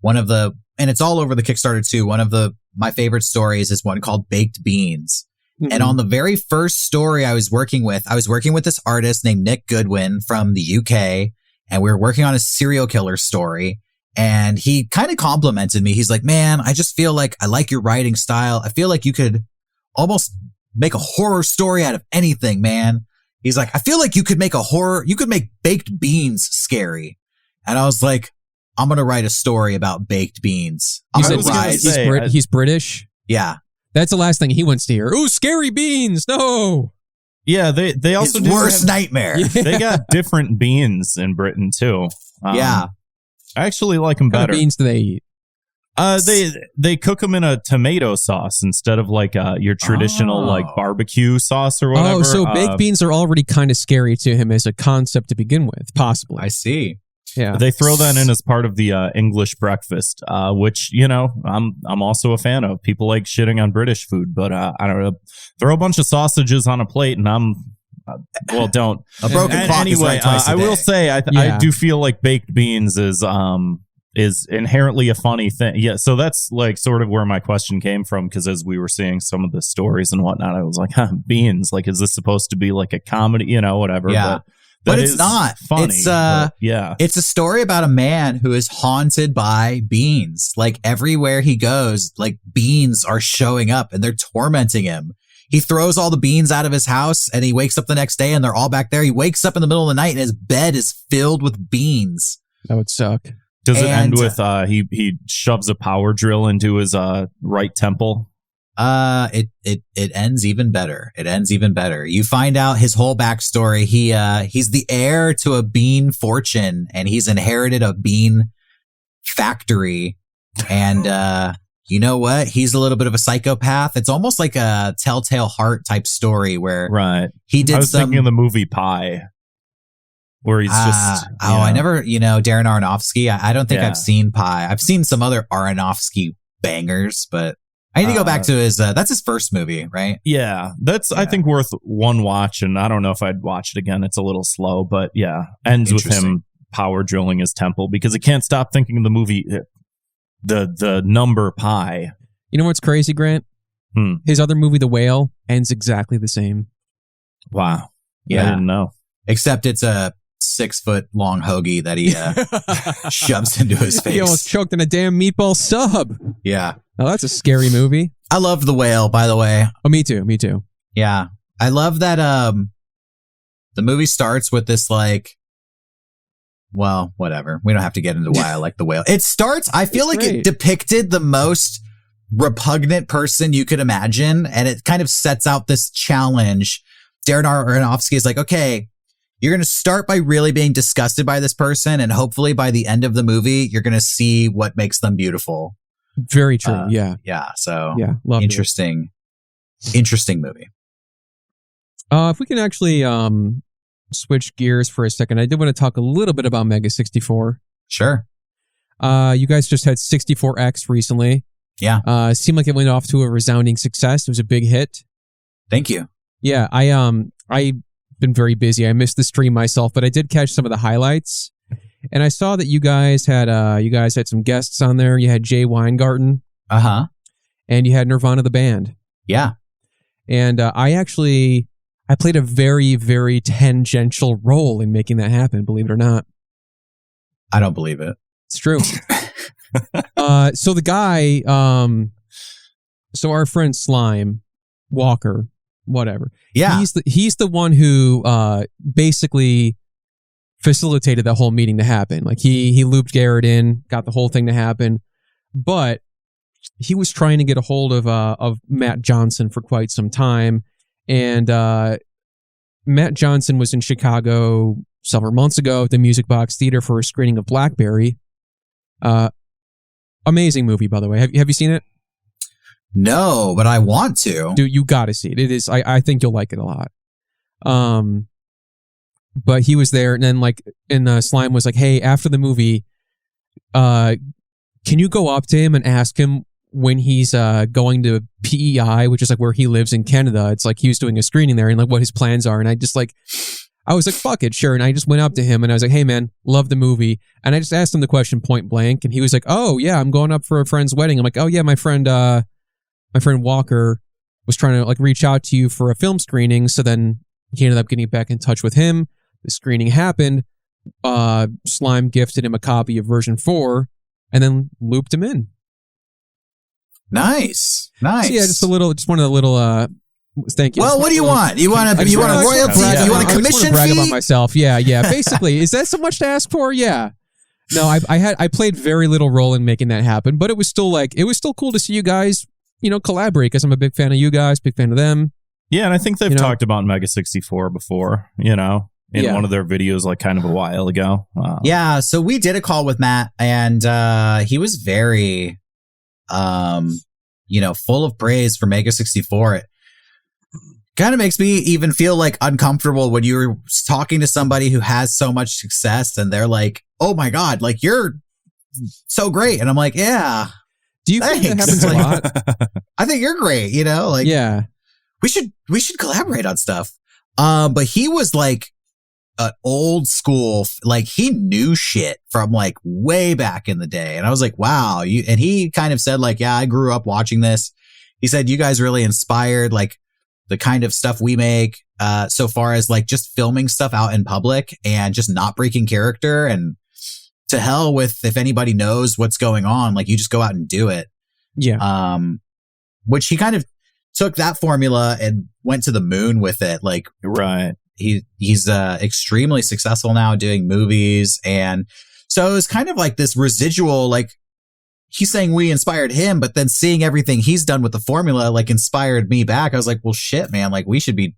one of the, and it's all over the Kickstarter too. One of my favorite stories is one called Baked Beans. Mm-hmm. And on the very first story I was working with this artist named Nick Goodwin from the UK, and we were working on a serial killer story. And he kind of complimented me. He's like, man, I just feel like I like your writing style. I feel like you could almost make a horror story out of anything, man. He's like, I feel like you could make baked beans scary. And I was like, I'm going to write a story about baked beans. He's British? Yeah. That's the last thing he wants to hear. Ooh, scary beans. No. Yeah, they also his worst nightmare. They got different beans in Britain too. Yeah. I actually like them better. What kind of beans do they eat? They cook them in a tomato sauce instead of like your traditional like barbecue sauce or whatever. Oh, so baked beans are already kind of scary to him as a concept to begin with, possibly. I see. Yeah, they throw that in as part of the English breakfast, which, you know, I'm also a fan of. People like shitting on British food, but I don't know. Throw a bunch of sausages on a plate, and don't. A broken clock is right twice a day. I will say I do feel like baked beans is inherently a funny thing. Yeah, so that's like sort of where my question came from, because as we were seeing some of the stories and whatnot, I was like, beans. Like, is this supposed to be like a comedy? You know, whatever. Yeah. But it's not funny. It's a story about a man who is haunted by beans. Like everywhere he goes, like beans are showing up and they're tormenting him. He throws all the beans out of his house and he wakes up the next day and they're all back there. He wakes up in the middle of the night and his bed is filled with beans. That would suck. Does it end with he shoves a power drill into his right temple? It ends even better. It ends even better. You find out his whole backstory. He's the heir to a bean fortune and he's inherited a bean factory. And, you know what? He's a little bit of a psychopath. It's almost like a Telltale Heart type story where he did. I was thinking of the movie Pie, where he's just. I never, Darren Aronofsky. I don't think I've seen Pie. I've seen some other Aronofsky bangers, but I need to go back to his, that's his first movie, right? Yeah, that's, I think, worth one watch, and I don't know if I'd watch it again. It's a little slow, but yeah, ends with him power drilling his temple, because I can't stop thinking of the movie, the number Pi. You know what's crazy, Grant? His other movie, The Whale, ends exactly the same. Wow. Yeah. I didn't know. Except it's a 6-foot long hoagie that he shoves into his face. He almost choked in a damn meatball sub. Yeah. Oh, that's a scary movie. I love The Whale, by the way. Oh, me too. Yeah. I love that the movie starts with this like, well, whatever. We don't have to get into why I like the whale. It starts, I feel like it depicted the most repugnant person you could imagine, and it kind of sets out this challenge. Darren Aronofsky is like, okay, you're going to start by really being disgusted by this person, and hopefully by the end of the movie, you're going to see what makes them beautiful. Very true. Yeah. So interesting movie. If we can actually switch gears for a second, I did want to talk a little bit about Mega 64. Sure. You guys just had 64X recently. Yeah. Seemed like it went off to a resounding success. It was a big hit. Thank you. Yeah, I've been very busy. I missed the stream myself, but I did catch some of the highlights. And I saw that you guys had some guests on there. You had Jay Weingarten. Uh-huh. And you had Nirvana the band. Yeah. And I played a very, very tangential role in making that happen, believe it or not. I don't believe it. It's true. So the guy, so our friend Slime, Walker, whatever. Yeah. He's the one who basically facilitated that whole meeting to happen. Like he looped Garrett in, got the whole thing to happen. But he was trying to get a hold of Matt Johnson for quite some time. And Matt Johnson was in Chicago several months ago at the Music Box Theater for a screening of Blackberry. Amazing movie, by the way. Have you seen it? No, but I want to. Dude, you got to see it. It is. I think you'll like it a lot. But he was there, and then Slime was like, "Hey, after the movie, can you go up to him and ask him when he's going to PEI, which is like where he lives in Canada? It's like he was doing a screening there, and like what his plans are." And I was like, "Fuck it, sure." And I just went up to him and I was like, "Hey, man, love the movie." And I just asked him the question point blank, and he was like, "Oh yeah, I'm going up for a friend's wedding." I'm like, "Oh yeah, my friend Walker was trying to like reach out to you for a film screening." So then he ended up getting back in touch with him. The screening happened. Slime gifted him a copy of version 4 and then looped him in. Nice. So yeah, just one of the little thank you. Well, what do you want? You want a royalty? You want a commission brag fee? About myself. Yeah. Basically, is that so much to ask for? Yeah. No, I played very little role in making that happen, but it was still cool to see you guys, collaborate, because I'm a big fan of you guys, big fan of them. Yeah, and I think they've talked about Mega 64 before, in one of their videos like kind of a while ago. Yeah, so we did a call with Matt, and he was very full of praise for Mega 64. It kind of makes me even feel like uncomfortable when you're talking to somebody who has so much success and they're like, "Oh my God, like you're so great." And I'm like, "Yeah. Do you think that happens a lot? I think you're great, yeah. We should collaborate on stuff." But he was like an old school, like he knew shit from like way back in the day. And I was like, wow. And he kind of said like, "Yeah, I grew up watching this." He said, "You guys really inspired like the kind of stuff we make, so far as like just filming stuff out in public and just not breaking character, and to hell with if anybody knows what's going on, like you just go out and do it." Yeah. Which he kind of took that formula and went to the moon with it. Like, right. He's extremely successful now doing movies. And so it was kind of like this residual, like he's saying we inspired him, but then seeing everything he's done with the formula, like inspired me back. I was like, well, shit, man, like we should be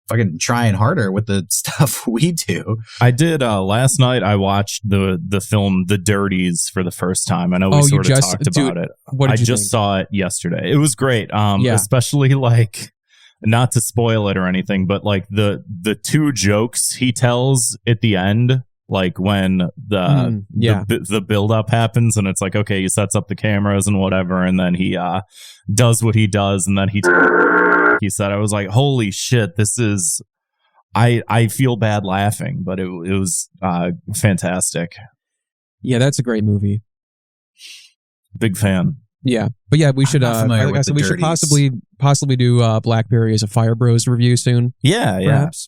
fucking trying harder with the stuff we do. I did last night. I watched the film The Dirties for the first time. I know we sort of talked about it. I just saw it yesterday. It was great. Especially like, not to spoil it or anything, but like the two jokes he tells at the end, like when the build up happens, and it's like, okay, he sets up the cameras and whatever, and then he does what he does, and then he said, I was like, holy shit, this is, I feel bad laughing, but it was fantastic. Yeah, that's a great movie. Big fan. Yeah, but yeah, we should. We should possibly do Blackberry as a Fire Bros review soon. Yeah, perhaps.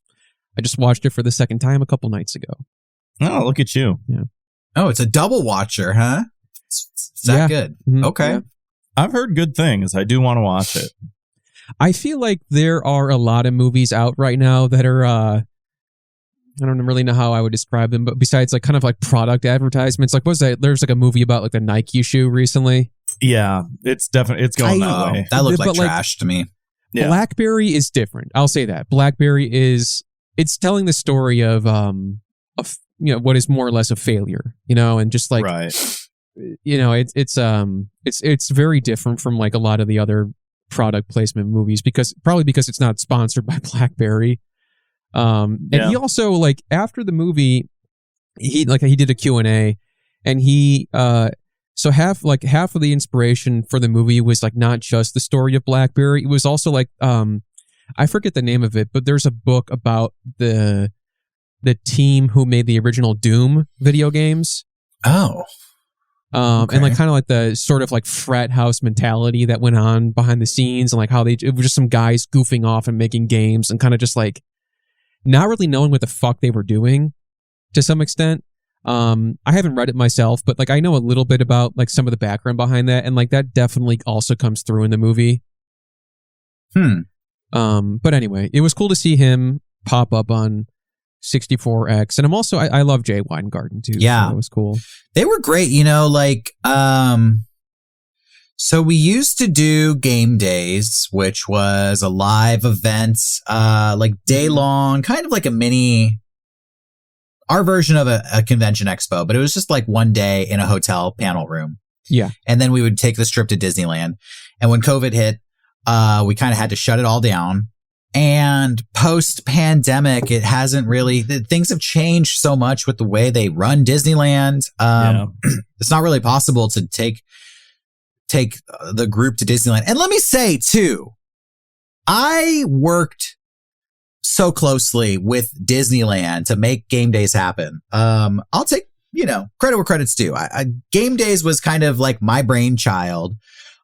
I just watched it for the second time a couple nights ago. Oh, look at you! Yeah. Oh, it's a double watcher, huh? It's that good. Mm-hmm. Okay. Yeah. I've heard good things. I do want to watch it. I feel like there are a lot of movies out right now that are, I don't really know how I would describe them, but besides like kind of like product advertisements, like what was that? There's like a movie about like the Nike shoe recently. Yeah, it's definitely, it's going that way. That looked like trash to me. Yeah. BlackBerry is different. I'll say that. BlackBerry it's telling the story of what is more or less a failure, and just like, right. It's very different from like a lot of the other product placement movies because it's not sponsored by BlackBerry. And he also like after the movie, he did a Q&A and he, so half of the inspiration for the movie was like not just the story of BlackBerry. It was also like, I forget the name of it, but there's a book about the team who made the original Doom video games. Oh. Okay. And like kind of like the sort of like frat house mentality that went on behind the scenes and like how it was just some guys goofing off and making games and kind of just like not really knowing what the fuck they were doing to some extent. I haven't read it myself, but like I know a little bit about like some of the background behind that, and like that definitely also comes through in the movie. But anyway, it was cool to see him pop up on 64X, and I'm also I love Jay Weingarten too. Yeah, so that was cool. They were great, so we used to do game days, which was a live event, like day long, kind of like a mini, our version of a convention expo, but it was just like one day in a hotel panel room. Yeah. And then we would take this trip to Disneyland. And when COVID hit, we kind of had to shut it all down. And post-pandemic, it hasn't really, things have changed so much with the way they run Disneyland. It's not really possible to take the group to Disneyland. And let me say too, I worked so closely with Disneyland to make game days happen. I'll take, credit where credit's due. Game days was kind of like my brainchild.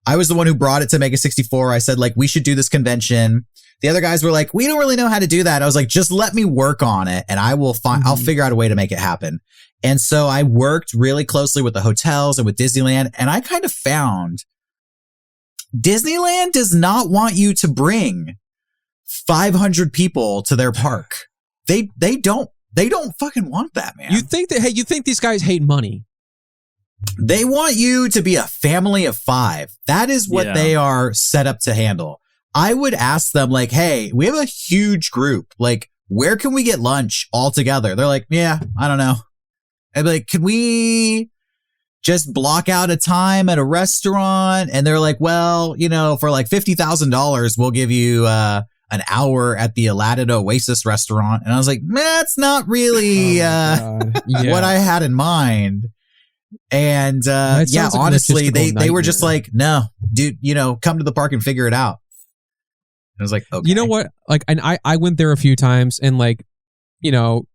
I was the one who brought it to Mega 64. I said, like, we should do this convention. The other guys were like, we don't really know how to do that. I was like, just let me work on it and I will I'll figure out a way to make it happen. And so I worked really closely with the hotels and with Disneyland. And I kind of found Disneyland does not want you to bring 500 people to their park. They don't fucking want that, man. You think these guys hate money? They want you to be a family of 5. That is what they are set up to handle. I would ask them like, hey, we have a huge group. Like, where can we get lunch all together? They're like, yeah, I don't know. I'd be like, can we just block out a time at a restaurant? And they're like, well, for like $50,000, we'll give you, an hour at the Aladdin Oasis restaurant. And I was like, that's not really, what I had in mind. And, honestly, they were just like, no, dude, come to the park and figure it out. I was like, okay. You know what? Like, and I went there a few times and like,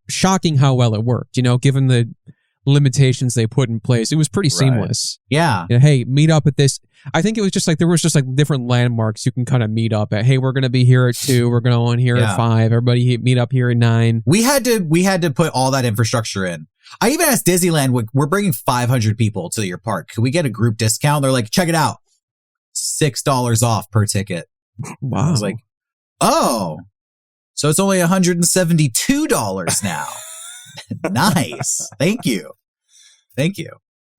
shocking how well it worked, given the limitations they put in place. It was pretty seamless. Yeah. Hey, meet up at this. I think it was just like, there was just like different landmarks you can kind of meet up at. Hey, we're going to be here at 2. We're going to on here at 5. Everybody meet up here at 9. We had to put all that infrastructure in. I even asked Disneyland, we're bringing 500 people to your park. Could we get a group discount? They're like, check it out. $6 off per ticket. Wow. I was like, oh, so it's only $172 now. Nice. Thank you.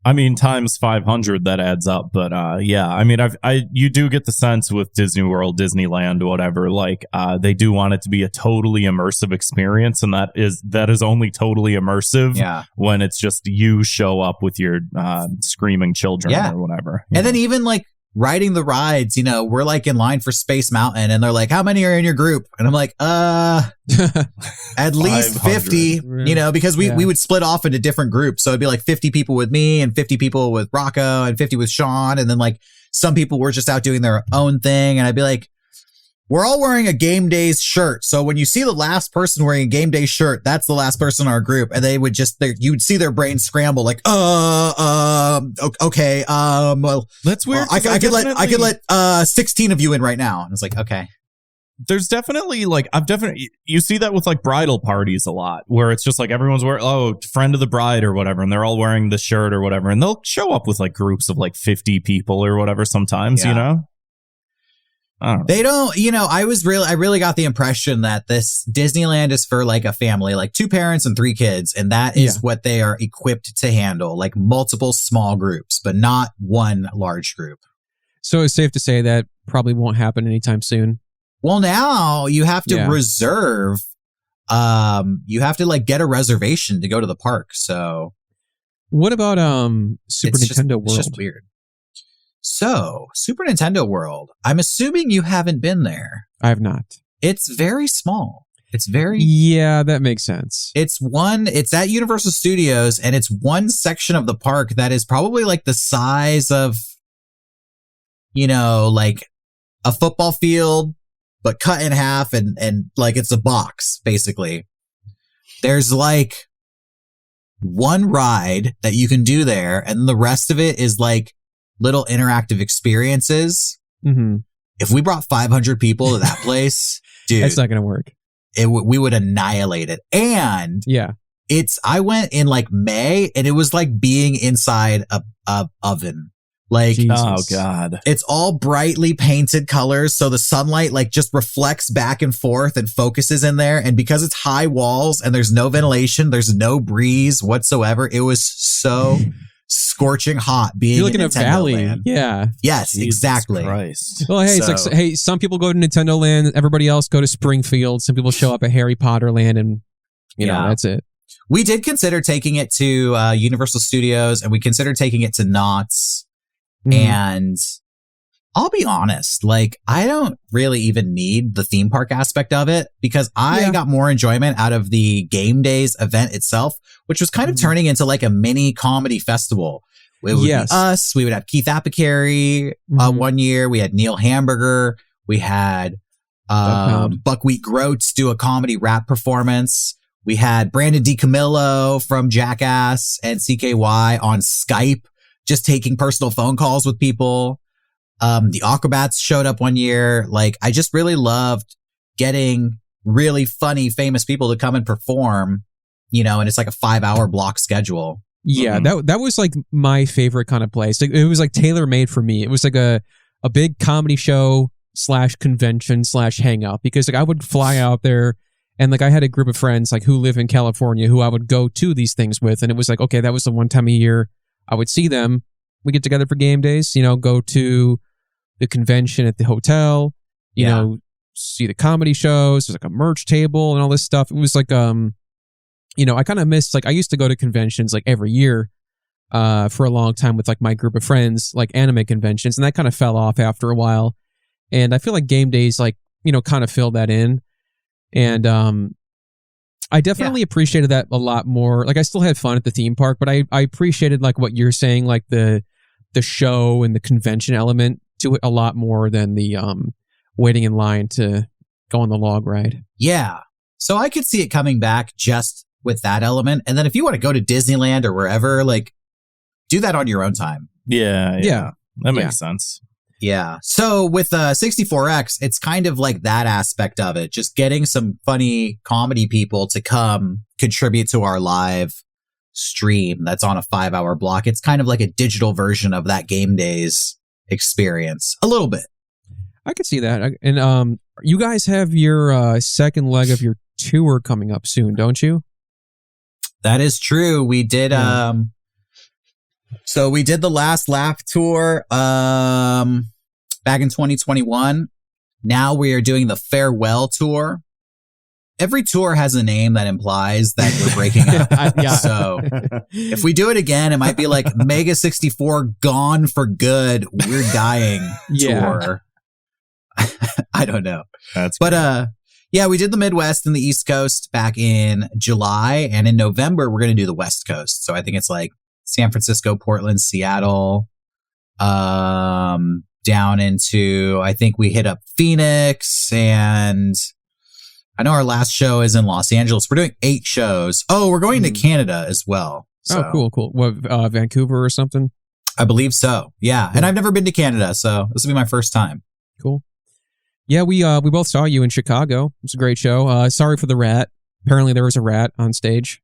I mean, times 500, that adds up. But I mean, you do get the sense with Disney World, Disneyland, whatever, like they do want it to be a totally immersive experience. And that is only totally immersive when it's just you show up with your screaming children or whatever. And then even like riding the rides, we're like in line for Space Mountain and they're like, how many are in your group? And I'm like, at least 50, because we would split off into different groups. So it'd be like 50 people with me and 50 people with Rocco and 50 with Sean. And then like some people were just out doing their own thing. And I'd be like, we're all wearing a Game Days shirt. So when you see the last person wearing a Game Day shirt, that's the last person in our group. And they would you would see their brains scramble like, okay. Well, that's weird. I could let 16 of you in right now. And it's like, okay. There's definitely like, you see that with like bridal parties a lot where it's just like everyone's wearing, friend of the bride or whatever. And they're all wearing the shirt or whatever. And they'll show up with like groups of like 50 people or whatever sometimes, They don't, I really got the impression that this Disneyland is for like a family, like 2 parents and 3 kids. And that is what they are equipped to handle, like multiple small groups, but not one large group. So it's safe to say that probably won't happen anytime soon. Well, now you have to reserve. You have to like get a reservation to go to the park. So what about Super Nintendo World? It's just weird. So, Super Nintendo World, I'm assuming you haven't been there. I have not. It's very small. Yeah, that makes sense. It's at Universal Studios, and it's one section of the park that is probably like the size of, like a football field, but cut in half and like it's a box, basically. There's like one ride that you can do there, and the rest of it is like little interactive experiences. Mm-hmm. If we brought 500 people to that place, dude, that's not going to work. We would annihilate it. And I went in like May, and it was like being inside a oven. Like, Jesus. Oh God. It's all brightly painted colors. So the sunlight like just reflects back and forth and focuses in there. And because it's high walls and there's no ventilation, there's no breeze whatsoever. It was so scorching hot being in a valley. Land. Yeah. Yes, Jesus exactly. Christ. Well, hey, it's like, hey, some people go to Nintendo Land, everybody else go to Springfield. Some people show up at Harry Potter Land, and you know, that's it. We did consider taking it to Universal Studios, and we considered taking it to Knott's. And I'll be honest, like, I don't really even need the theme park aspect of it, because I got more enjoyment out of the Game Days event itself, which was kind of turning into like a mini comedy festival. It would be us. We would have Keith Apicary one year. We had Neil Hamburger. We had Buckwheat Groats do a comedy rap performance. We had Brandon DiCamillo from Jackass and CKY on Skype, just taking personal phone calls with people. The Aquabats showed up one year. Like, I just really loved getting really funny, famous people to come and perform, and it's like a 5-hour block schedule. Yeah, that was like my favorite kind of place. It was like tailor-made for me. It was like a big comedy show / convention / hangout, because like I would fly out there, and like I had a group of friends like who live in California who I would go to these things with, and it was like, okay, that was the one time a year I would see them. We get together for game days, go to the convention at the hotel, you know, see the comedy shows. There's like a merch table and all this stuff. It was like, I kind of missed, like, I used to go to conventions like every year for a long time with like my group of friends, like anime conventions, and that kind of fell off after a while. And I feel like game days, like, kind of filled that in. And I definitely appreciated that a lot more. Like, I still had fun at the theme park, but I appreciated like what you're saying, like the show and the convention element to it a lot more than the waiting in line to go on the log ride. Yeah. So I could see it coming back just with that element. And then if you want to go to Disneyland or wherever, like, do that on your own time. Yeah. That makes sense. Yeah. So with 64X, it's kind of like that aspect of it. Just getting some funny comedy people to come contribute to our live stream that's on a 5-hour block. It's kind of like a digital version of that Game Days experience. A little bit. I could see that. And you guys have your second leg of your tour coming up soon, don't you? That is true. We did so we did the last Laugh tour back in 2021. Now we are doing the farewell tour. Every tour has a name that implies that we're breaking up. So if we do it again, it might be like Mega 64 Gone for Good, We're Dying tour. I don't know. But we did the Midwest and the East Coast back in July, and in November we're going to do the West Coast. So I think it's like San Francisco, Portland, Seattle, down into, I think we hit up Phoenix, and I know our last show is in Los Angeles. We're doing 8 shows. Oh, we're going to Canada as well. So. Oh, cool. What, Vancouver or something? I believe so. Yeah. And I've never been to Canada, so this will be my first time. Cool. Yeah, we both saw you in Chicago. It was a great show. Sorry for the rat. Apparently there was a rat on stage.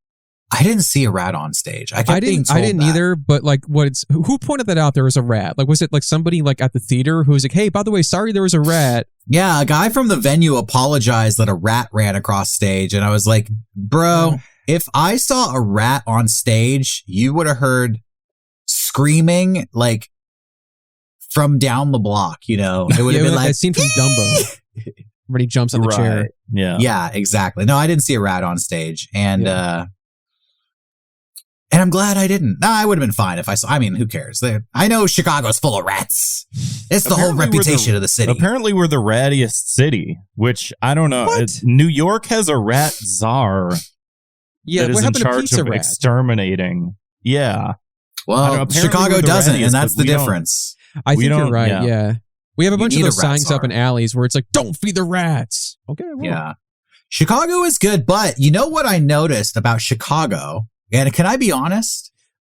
I didn't see a rat on stage. I didn't either, but like who pointed that out there was a rat? Like was it like somebody like at the theater who was like, hey, by the way, sorry there was a rat? Yeah, a guy from the venue apologized that a rat ran across stage, and I was like, bro, if I saw a rat on stage, you would have heard screaming like from down the block, you know. It would have been like that scene from Dumbo. When he jumps on the chair. Yeah, exactly. No, I didn't see a rat on stage. And and I'm glad I didn't. No, I would have been fine if I saw. I mean, who cares? I know Chicago's full of rats. It's the whole reputation of the city. Apparently, we're the rattiest city, which I don't know. New York has a rat czar. Yeah, that is in charge of exterminating. Yeah. Well, Chicago doesn't, and that's the difference. I think you're right. Yeah. We have a bunch of those signs up in alleys where it's like, "Don't feed the rats." Okay. Well. Yeah. Chicago is good, but you know what I noticed about Chicago? And can I be honest?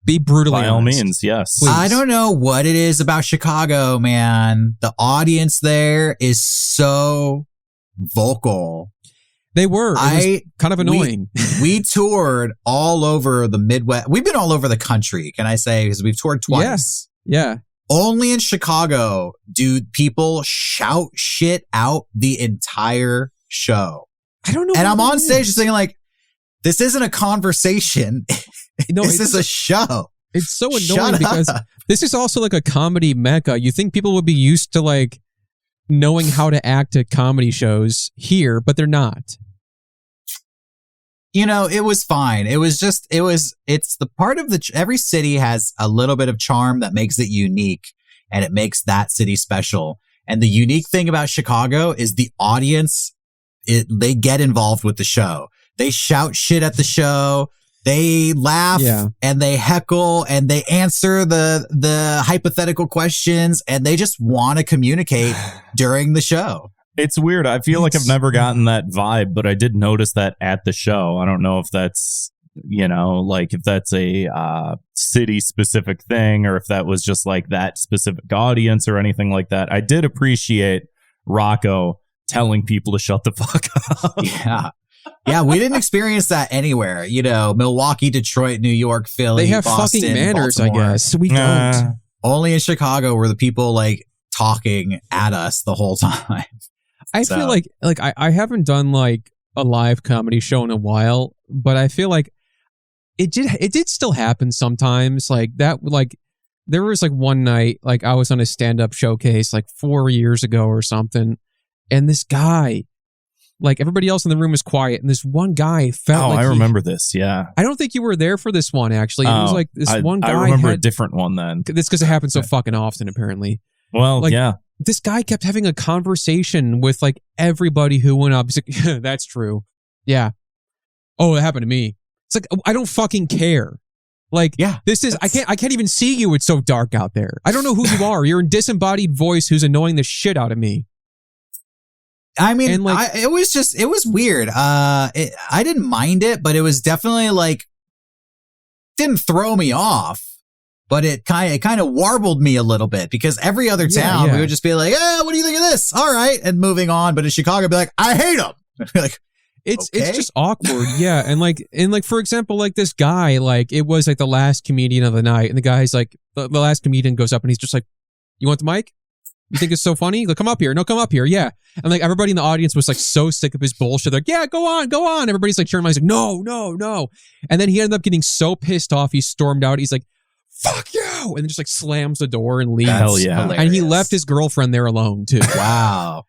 Be brutally honest. By all means, yes. Please. I don't know what it is about Chicago, man. The audience there is so vocal. They were. It was kind of annoying. We toured all over the Midwest. We've been all over the country, can I say, because we've toured twice. Yeah. Only in Chicago do people shout shit out the entire show. I don't know. And I'm on stage just thinking like, this isn't a conversation. No, this is a show. It's so annoying because this is also like a comedy mecca. You think people would be used to like knowing how to act at comedy shows here, but they're not. You know, it was fine. It's the part of every city has a little bit of charm that makes it unique and it makes that city special. And the unique thing about Chicago is the audience, they get involved with the show. They shout shit at the show. They laugh and they heckle and they answer the hypothetical questions and they just want to communicate during the show. It's weird. I feel like I've never gotten that vibe, but I did notice that at the show. I don't know if that's, like if that's a city specific thing or if that was just like that specific audience or anything like that. I did appreciate Rocco telling people to shut the fuck up. Yeah. Yeah, we didn't experience that anywhere. Milwaukee, Detroit, New York, Philly, they have Boston, fucking manners, Baltimore. I guess. We don't. Only in Chicago were the people like talking at us the whole time. I feel like I haven't done like a live comedy show in a while, but I feel like it did still happen sometimes. Like that, like there was like one night, like I was on a stand-up showcase like 4 years ago or something, and this guy, like everybody else in the room was quiet, and this one guy felt like I remember this, yeah. I don't think you were there for this one, actually. It was like this one guy. I remember a different one then. That's because it happened so fucking often, apparently. Well, like, yeah. This guy kept having a conversation with like everybody who went up. He's like, that's true. Yeah. Oh, it happened to me. It's like, I don't fucking care. Like, this is, I can't even see you. It's so dark out there. I don't know who you are. You're a disembodied voice who's annoying the shit out of me. I mean, it was weird. I didn't mind it, but it was definitely like, didn't throw me off, but it kind of warbled me a little bit because every other town we would just be like, what do you think of this? All right. And moving on. But in Chicago, I'd be like, I hate them. Like, it's just awkward. Yeah. And like, for example, like this guy, like it was like the last comedian of the night. And the guy's like, the last comedian goes up and he's just like, you want the mic? You think it's so funny? Like, come up here. No, come up here. Yeah. And like everybody in the audience was like so sick of his bullshit. They're like, yeah, go on. Everybody's like turning around. He's like, no. And then he ended up getting so pissed off. He stormed out. He's like, fuck you. And then just like slams the door and leaves. Hell yeah. Hilarious. And he left his girlfriend there alone too. Wow.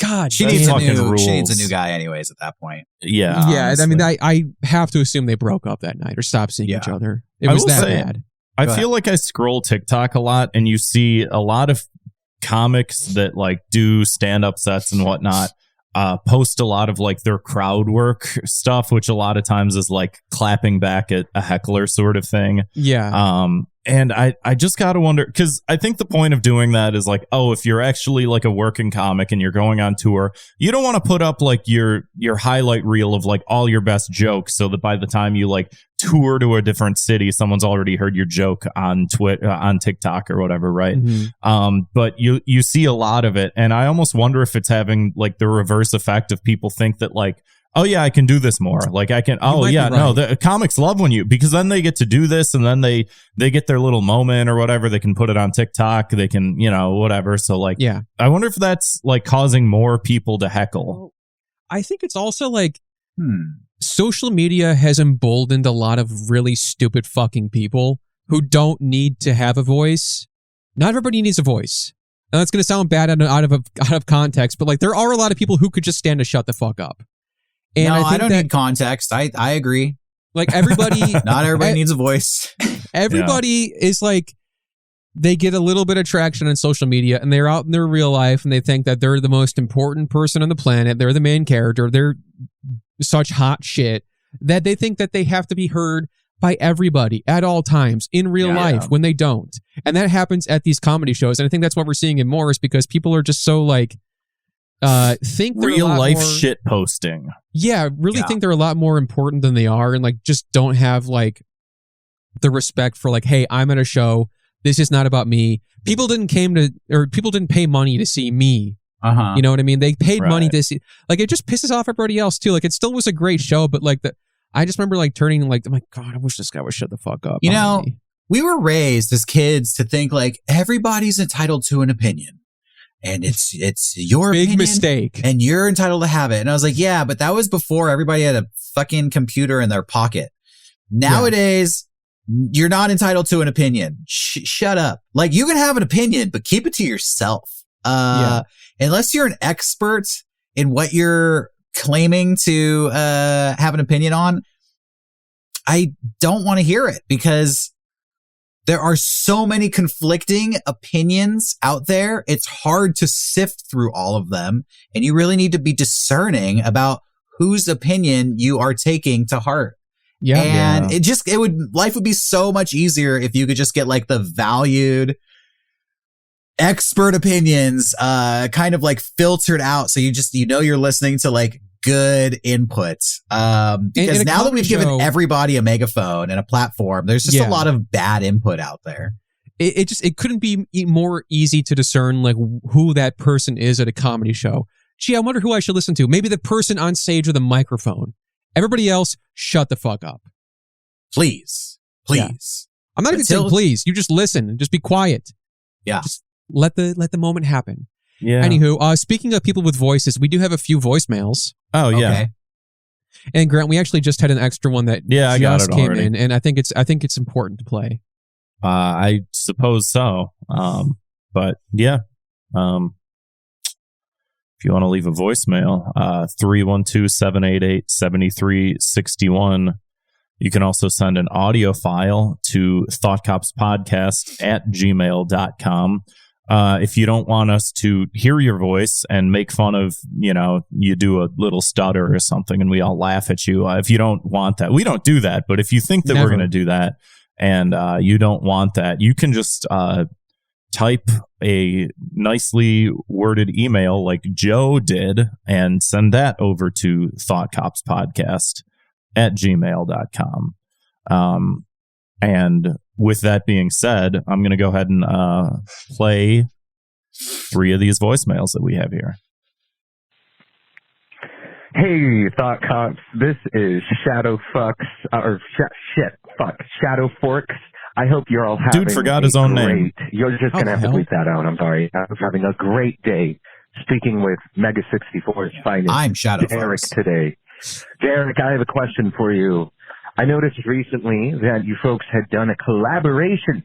God, she needs a new guy anyways at that point. Yeah. Yeah. Honestly. I mean, I have to assume they broke up that night or stopped seeing each other. It was that bad. I feel like I scroll TikTok a lot and you see a lot of comics that like do stand-up sets and whatnot post a lot of like their crowd work stuff, which a lot of times is like clapping back at a heckler sort of thing. And I just gotta wonder, because I think the point of doing that is like, if you're actually like a working comic and you're going on tour, you don't want to put up like your highlight reel of like all your best jokes so that by the time you like tour to a different city, someone's already heard your joke on on TikTok or whatever, right? Mm-hmm. But you see a lot of it, and I almost wonder if it's having like the reverse effect of people think that like, oh yeah, I can do this more. Like I can, oh yeah, no, the comics love when you, because then they get to do this and then they get their little moment or whatever. They can put it on TikTok. They can, whatever. So like, yeah, I wonder if that's like causing more people to heckle. I think it's also like, social media has emboldened a lot of really stupid fucking people who don't need to have a voice. Not everybody needs a voice. And that's going to sound bad out of context, but like there are a lot of people who could just stand to shut the fuck up. And no, I, think I don't need context. I agree. Like everybody, not everybody needs a voice. Everybody is like, they get a little bit of traction on social media and they're out in their real life and they think that they're the most important person on the planet. They're the main character. They're such hot shit that they think that they have to be heard by everybody at all times in real life when they don't. And that happens at these comedy shows. And I think that's what we're seeing in more is because people are just so like, think they're real life more, shit posting. Yeah, really think they're a lot more important than they are and like just don't have like the respect for like, hey, I'm at a show. This is not about me. People didn't pay money to see me. You know what I mean? They paid money to see. Like it just pisses off everybody else too. Like it still was a great show, but like I just remember like turning like, I'm like, God, I wish this guy would shut the fuck up. We were raised as kids to think like everybody's entitled to an opinion. And it's your big opinion, mistake, and you're entitled to have it. And I was like, yeah, but that was before everybody had a fucking computer in their pocket. Nowadays, you're not entitled to an opinion. Shut up. Like you can have an opinion, but keep it to yourself. Unless you're an expert in what you're claiming to have an opinion on, I don't want to hear it because there are so many conflicting opinions out there. It's hard to sift through all of them. And you really need to be discerning about whose opinion you are taking to heart. And life would be so much easier if you could just get like the valued expert opinions, kind of like filtered out. So you're listening to like good input. Because now that we've given everybody a megaphone and a platform, there's just a lot of bad input out there. It couldn't be more easy to discern like who that person is at a comedy show. Gee, I wonder who I should listen to. Maybe the person on stage with a microphone. Everybody else, shut the fuck up. Please. Yeah. I'm not even saying please. You just listen and just be quiet. Yeah. Just let the moment happen. Yeah. Anywho, speaking of people with voices, we do have a few voicemails. Oh yeah. Okay. And Grant, we actually just had an extra one that I got it came already. in, and I think it's important to play. I suppose so. But yeah. If you want to leave a voicemail, 312-788-7361. You can also send an audio file to thoughtcopspodcast@gmail.com. If you don't want us to hear your voice and make fun of, you do a little stutter or something and we all laugh at you. If you don't want that, we don't do that. But if you think that we're going to do that and you don't want that, you can just type a nicely worded email like Joe did and send that over to thoughtcopspodcast@gmail.com. And with that being said, I'm going to go ahead and play 3 of these voicemails that we have here. Hey, Thought Cops. This is Shadow Forks. I hope you're all having Dude forgot his own name. You're just going to have to bleep that out. I'm sorry. I was having a great day speaking with Mega 64's finest. I'm Shadow Derrick Forks. today. Derrick, I have a question for you. I noticed recently that you folks had done a collaboration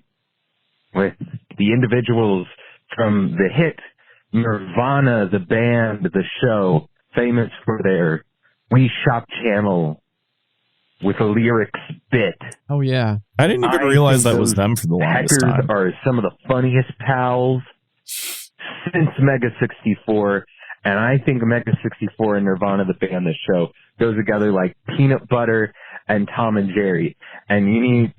with the individuals from the hit Nirvana, the band, the show, famous for their We Shop channel with a lyrics bit. Oh, yeah. I didn't even realize that was them for the longest time. Hackers are some of the funniest pals since Mega 64. And I think Mega 64 and Nirvana, the band, the show, go together like peanut butter and Tom and Jerry. And you need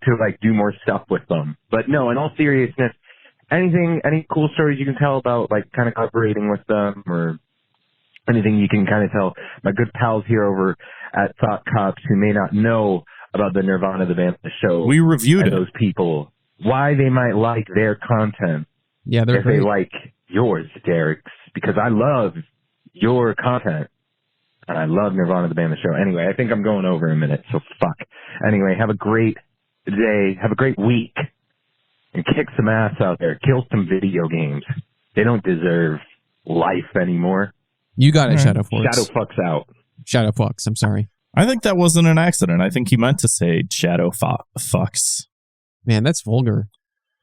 to like do more stuff with them. But no, in all seriousness, any cool stories you can tell about like kind of collaborating with them or anything you can kind of tell my good pals here over at Thought Cops who may not know about the Nirvana, the band, the show. We reviewed those people, why they might like their content. Yeah, they're if they like yours, Derrick's, because I love your content. And I love Nirvana, the band, the show. Anyway, I think I'm going over a minute, so fuck. Anyway, have a great day. Have a great week. And kick some ass out there. Kill some video games. They don't deserve life anymore. You got it, Shadowfox. Shadowfox out. Shadowfox, I'm sorry. I think that wasn't an accident. I think he meant to say Shadowfox. Man, that's vulgar.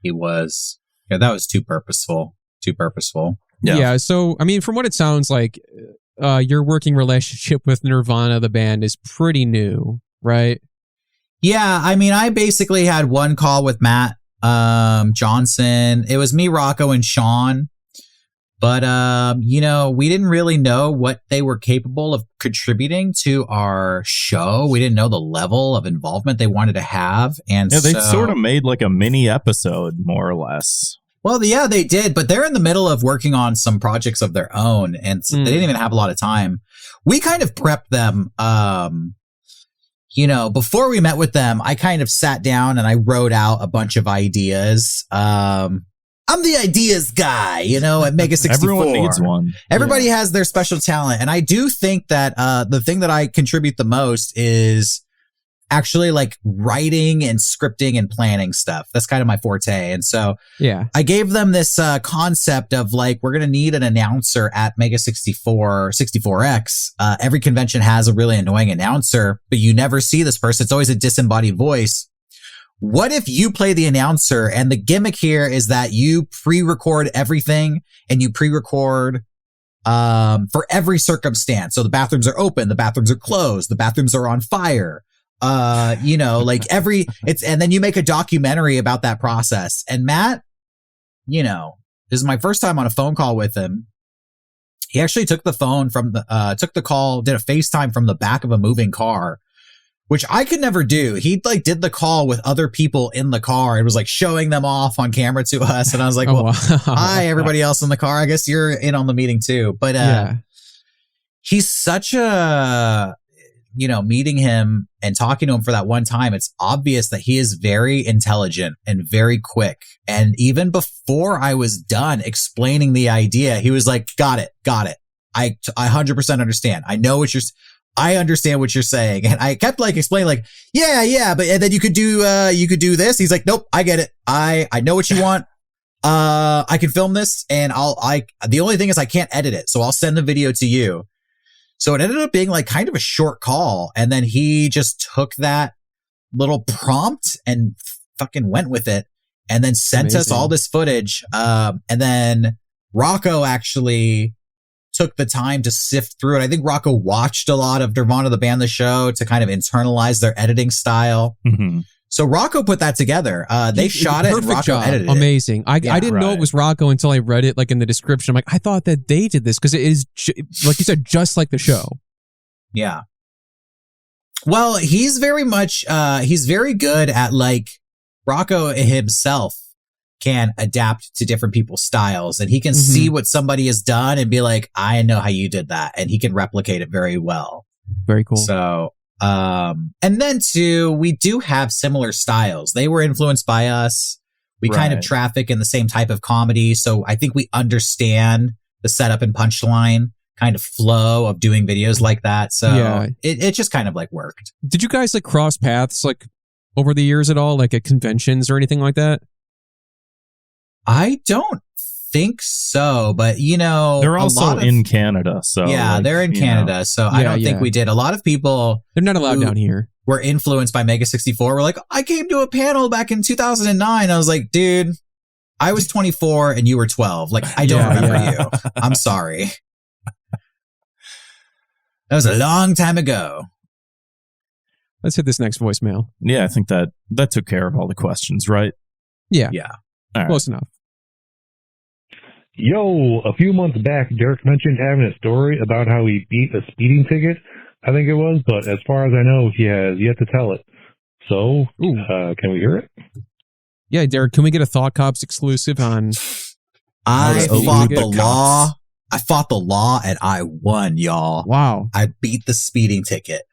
He was. Yeah, that was too purposeful. Too purposeful. Yeah, so, I mean, from what it sounds like, your working relationship with Nirvana, the band, is pretty new, right? Yeah, I mean, I basically had one call with Matt Johnson. It was me, Rocco, and Sean. But, we didn't really know what they were capable of contributing to our show. We didn't know the level of involvement they wanted to have. And they sort of made like a mini episode, more or less. Well, yeah, they did. But they're in the middle of working on some projects of their own. And so they didn't even have a lot of time. We kind of prepped them. Before we met with them, I kind of sat down and I wrote out a bunch of ideas. I'm the ideas guy, at Mega 64. Everyone needs one. Everybody has their special talent. And I do think that the thing that I contribute the most is actually like writing and scripting and planning stuff. That's kind of my forte. And so I gave them this concept of like, we're going to need an announcer at Mega 64X. Every convention has a really annoying announcer, but you never see this person. It's always a disembodied voice. What if you play the announcer and the gimmick here is that you pre-record everything and you pre-record for every circumstance. So the bathrooms are open, the bathrooms are closed, the bathrooms are on fire. And then you make a documentary about that process. And Matt, this is my first time on a phone call with him. He actually took the phone took the call, did a FaceTime from the back of a moving car, which I could never do. He did the call with other people in the car. It was like showing them off on camera to us. And I was like, hi, everybody else in the car. I guess you're in on the meeting too. But he's such a, meeting him and talking to him for that one time, it's obvious that he is very intelligent and very quick. And even before I was done explaining the idea, he was like, got it. I 100% understand. I understand what you're saying. And I kept like explaining like, yeah, but and then you could do this. He's like, nope, I get it. I know what you want. I can film this and the only thing is I can't edit it. So I'll send the video to you. So it ended up being like kind of a short call. And then he just took that little prompt and fucking went with it and then sent us all this footage. And then Rocco actually took the time to sift through it. I think Rocco watched a lot of Nirvana, the band, the show to kind of internalize their editing style. Mm-hmm. So Rocco put that together. They shot it and Rocco edited it. Amazing. I didn't know it was Rocco until I read it like in the description. I'm like, I thought that they did this because it is, like you said, just like the show. Yeah. Well, he's very good at like Rocco himself can adapt to different people's styles and he can see what somebody has done and be like, I know how you did that. And he can replicate it very well. Very cool. So, and then too, we do have similar styles. They were influenced by us. We kind of traffic in the same type of comedy. So I think we understand the setup and punchline kind of flow of doing videos like that. So it just kind of like worked. Did you guys like cross paths like over the years at all? Like at conventions or anything like that? I don't think so, but they're also in Canada, so they're in Canada, so I don't think we did. A lot of people, they're not allowed down here, were influenced by Mega 64. We're like, I came to a panel back in 2009. I was like, dude, I was 24 and you were 12. Like, I don't remember you. I'm sorry. That was a long time ago. Let's hit this next voicemail. Yeah, I think that took care of all the questions, right? Yeah. All right. Close enough. Yo, a few months back, Derrick mentioned having a story about how he beat a speeding ticket, I think it was, but as far as I know, he has yet to tell it. So, can we hear it? Yeah, Derrick, can we get a Thought Cops exclusive on... I fought the law. I fought the law and I won, y'all. Wow. I beat the speeding ticket.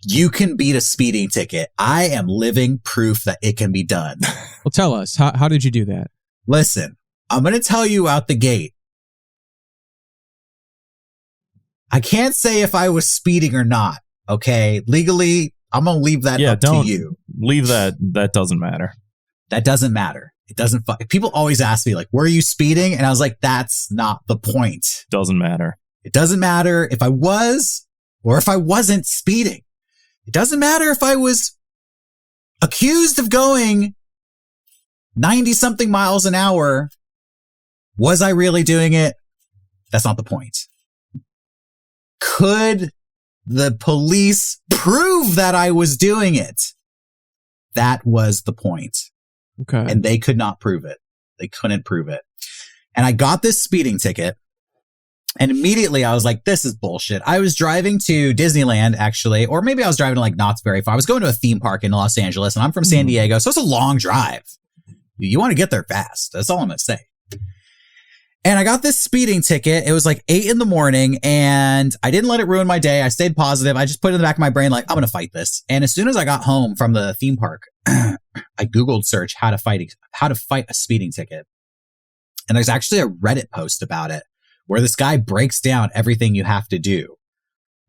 You can beat a speeding ticket. I am living proof that it can be done. Well, tell us, how did you do that? Listen, I'm going to tell you out the gate. I can't say if I was speeding or not. Okay. Legally, I'm going to leave that up to you. Leave that. That doesn't matter. That doesn't matter. It doesn't. People always ask me, like, were you speeding? And I was like, that's not the point. Doesn't matter. It doesn't matter if I was or if I wasn't speeding. It doesn't matter if I was accused of going 90 something miles an hour. Was I really doing it? That's not the point. Could the police prove that I was doing it? That was the point. Okay. And they could not prove it. They couldn't prove it. And I got this speeding ticket. And immediately I was like, this is bullshit. I was driving to Disneyland, actually, or maybe I was driving to like Knott's Berry Farm. I was going to a theme park in Los Angeles, and I'm from San Diego, so it's a long drive. You want to get there fast. That's all I'm going to say. And I got this speeding ticket. It was like 8 a.m, and I didn't let it ruin my day. I stayed positive. I just put it in the back of my brain, like, I'm going to fight this. And as soon as I got home from the theme park, I Googled search how to fight a speeding ticket. And there's actually a Reddit post about it, where this guy breaks down everything you have to do.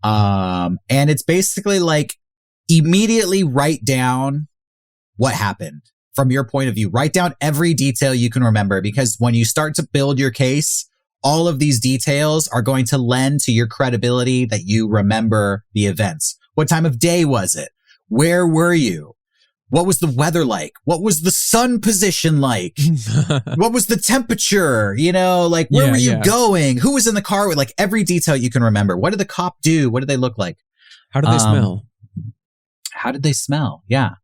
And it's basically like, immediately write down what happened from your point of view. Write down every detail you can remember, because when you start to build your case, all of these details are going to lend to your credibility that you remember the events. What time of day was it? Where were you? What was the weather like? What was the sun position like? What was the temperature? You know, like, where were you going? Who was in the car with, like, every detail you can remember? What did the cop do? What did they look like? How did they smell? How did they smell? Yeah.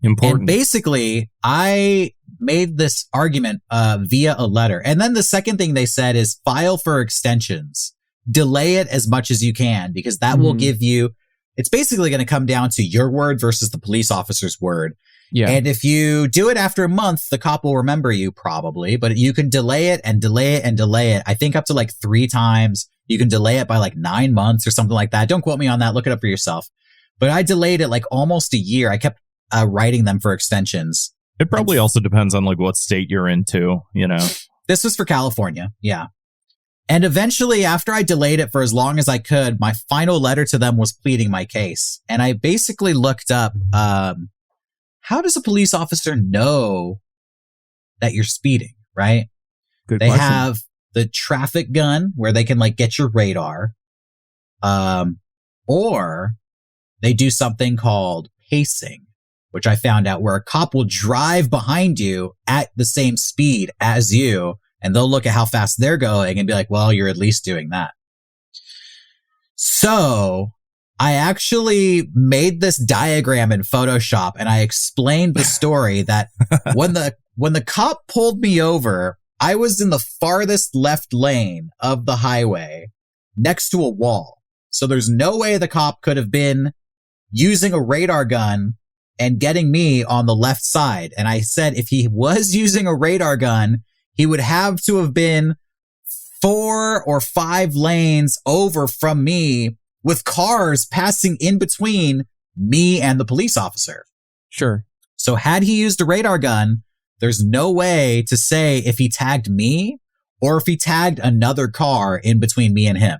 Important. And basically, I made this argument via a letter. And then the second thing they said is file for extensions. Delay it as much as you can, because that will give you, it's basically going to come down to your word versus the police officer's word. Yeah. And if you do it after a month, the cop will remember you probably, but you can delay it and delay it and delay it. I think up to like 3 times. You can delay it by like 9 months or something like that. Don't quote me on that. Look it up for yourself. But I delayed it like almost a year. I kept writing them for extensions. It probably also depends on like what state you're into, you know. This was for California. Yeah. And eventually, after I delayed it for as long as I could, my final letter to them was pleading my case. And I basically looked up, how does a police officer know that you're speeding, right? Good They question. have the traffic gun where they can like get your radar. Or they do something called pacing, which I found out, where a cop will drive behind you at the same speed as you, and they'll look at how fast they're going and be like, well, you're at least doing that. So I actually made this diagram in Photoshop, and I explained the story that when the cop pulled me over, I was in the farthest left lane of the highway next to a wall. So there's no way the cop could have been using a radar gun and getting me on the left side. And I said, if he was using a radar gun, he would have to have been 4 or 5 lanes over from me, with cars passing in between me and the police officer. Sure. So had he used a radar gun, there's no way to say if he tagged me or if he tagged another car in between me and him.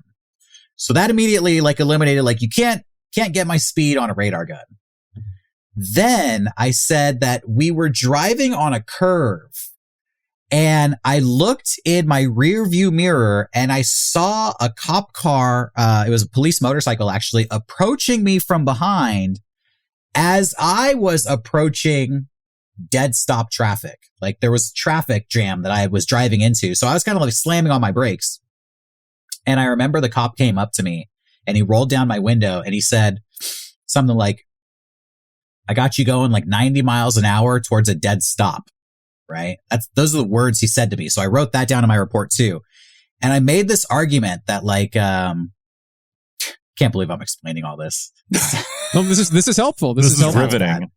So that immediately like eliminated, like, you can't get my speed on a radar gun. Then I said that we were driving on a curve, and I looked in my rear view mirror and I saw a cop car. It was a police motorcycle, actually, approaching me from behind as I was approaching dead stop traffic. Like, there was traffic jam that I was driving into. So I was kind of like slamming on my brakes. And I remember the cop came up to me and he rolled down my window and he said something like, I got you going like 90 miles an hour towards a dead stop. Right? Those are the words he said to me. So I wrote that down in my report too. And I made this argument that, like, can't believe I'm explaining all this. No, this is helpful. This is helpful. Riveting.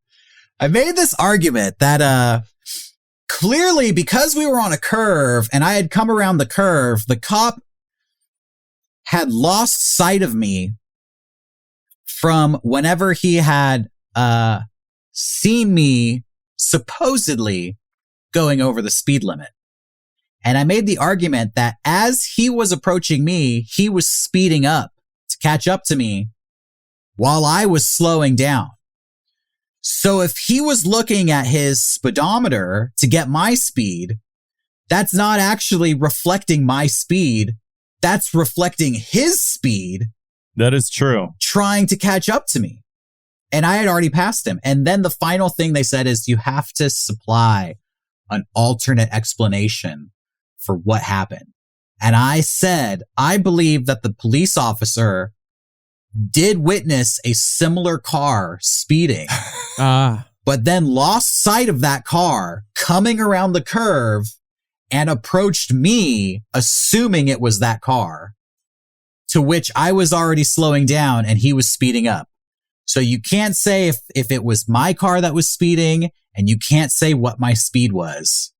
I made this argument that, clearly, because we were on a curve and I had come around the curve, the cop had lost sight of me from whenever he had, seen me supposedly going over the speed limit. And I made the argument that as he was approaching me, he was speeding up to catch up to me while I was slowing down. So if he was looking at his speedometer to get my speed, that's not actually reflecting my speed. That's reflecting his speed. That is true. Trying to catch up to me. And I had already passed him. And then the final thing they said is you have to supply an alternate explanation for what happened. And I said, I believe that the police officer did witness a similar car speeding, but then lost sight of that car coming around the curve and approached me, assuming it was that car, to which I was already slowing down and he was speeding up. So you can't say if it was my car that was speeding, and you can't say what my speed was.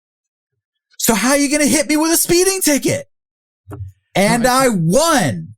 So how are you going to hit me with a speeding ticket? And I won.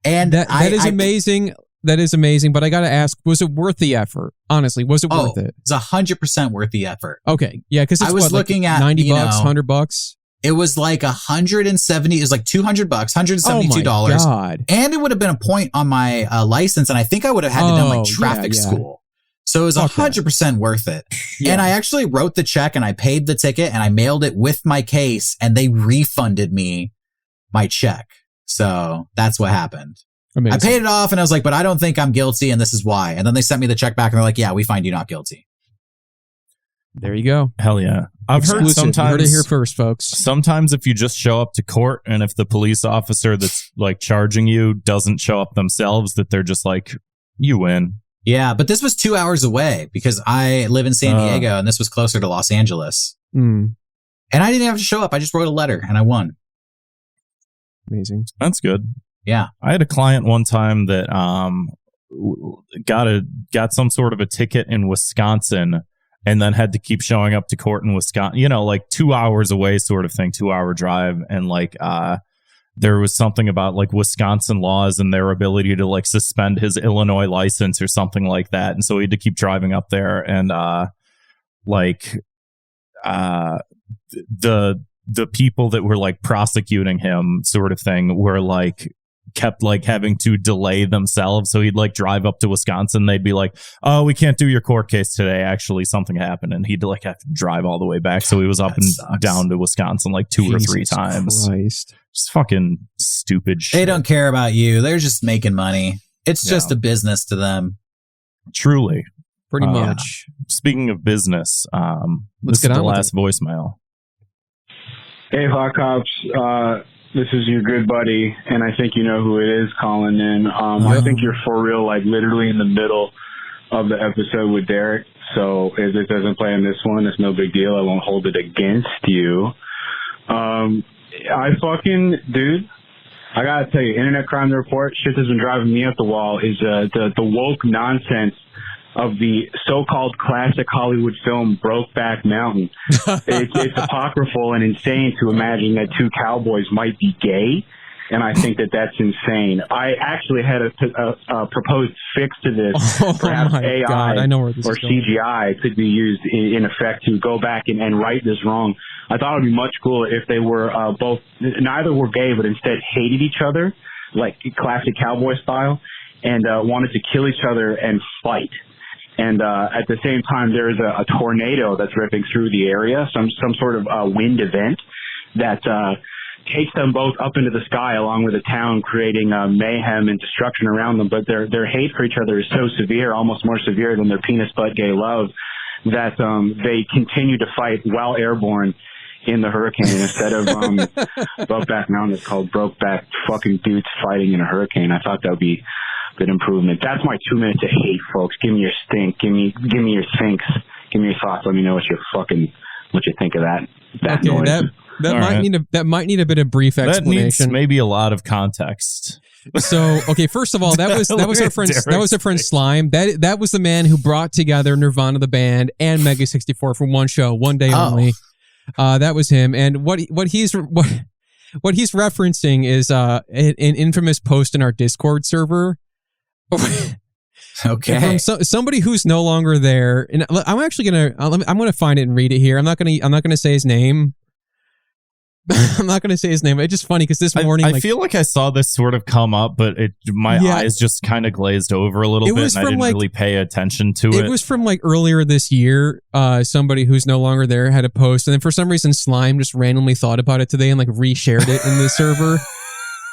And that is amazing. That is amazing. But I got to ask, was it worth the effort? Honestly, was it worth it? It's 100% worth the effort. Okay. Yeah. Cause I was looking at $90, $100. It was like 170. It was like $200, $172. Oh my God. And it would have been a point on my license. And I think I would have had to done like traffic school. So it was 100% worth it. Yeah. And I actually wrote the check and I paid the ticket and I mailed it with my case and they refunded me my check. So that's what happened. Amazing. I paid it off and I was like, but I don't think I'm guilty and this is why. And then they sent me the check back and they're like, yeah, we find you not guilty. There you go. Hell yeah. I've heard sometimes. You heard it here first, folks. Sometimes if you just show up to court and if the police officer that's like charging you doesn't show up themselves, that they're just like, you win. Yeah, but this was 2 hours away because I live in San Diego and this was closer to Los Angeles. And I didn't have to show up. I just wrote a letter and I won. Amazing. That's good. Yeah. I had a client one time that got some sort of a ticket in Wisconsin and then had to keep showing up to court in Wisconsin, like 2 hours away sort of thing, 2 hour drive. And like, there was something about like Wisconsin laws and their ability to like suspend his Illinois license or something like that. And so he had to keep driving up there and, the people that were like prosecuting him sort of thing were like, kept like having to delay themselves. So he'd like drive up to Wisconsin. They'd be like, oh, we can't do your court case today. Actually, something happened. And he'd like have to drive all the way back. So he was up and down to Wisconsin like two or three times. Christ. Just fucking stupid shit. They don't care about you. They're just making money. It's just a business to them. Truly. Pretty much. Speaking of business, let's get on the last voicemail. Hey, Hot Cops. This is your good buddy, and I think you know who it is calling in. I think you're for real, like literally in the middle of the episode with Derrick. So if it doesn't play in this one, it's no big deal. I won't hold it against you. Dude, I gotta tell you, Internet Crime Report, shit that's been driving me up the wall is the woke nonsense of the so-called classic Hollywood film Brokeback Mountain. It's apocryphal and insane to imagine that two cowboys might be gay, and I think that that's insane. I actually had a proposed fix to this. Perhaps AI I know where this or is going. CGI could be used in effect to go back and right this wrong. I thought it would be much cooler if they were neither were gay, but instead hated each other, like classic cowboy style, and wanted to kill each other and fight. And at the same time, there is a tornado that's ripping through the area, some sort of wind event that takes them both up into the sky along with the town, creating mayhem and destruction around them. But their hate for each other is so severe, almost more severe than their penis butt gay love, that they continue to fight while airborne in the hurricane. Instead of Brokeback Mountain, it's called Brokeback fucking dudes fighting in a hurricane. I thought that would be good improvement. That's my 2 minutes of hate, folks. Give me your stink. Give me your thinks. Give me your thoughts. Let me know what you think of that noise. That might need a bit of brief explanation. That needs maybe a lot of context. So, okay, first of all, that was our friend Slime. That was the man who brought together Nirvana the band and Mega 64 for one show, one day only. That was him. And what he's referencing is an infamous post in our Discord server. Okay. From somebody who's no longer there, and I'm actually gonna find it and read it here. I'm not gonna say his name, I'm not going to say his name. It's just funny because this morning, I feel like I saw this sort of come up, but my eyes just kind of glazed over a little bit, and I didn't really pay attention to it. It was from like earlier this year. Somebody who's no longer there had a post, and then for some reason, Slime just randomly thought about it today and like reshared it in the server.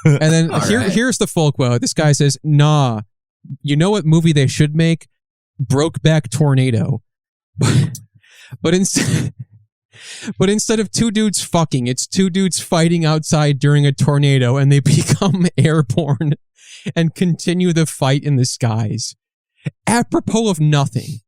And then here's the full quote. This guy says, "Nah, you know what movie they should make? Brokeback Tornado." But instead of two dudes fucking, it's two dudes fighting outside during a tornado, and they become airborne and continue the fight in the skies. Apropos of nothing.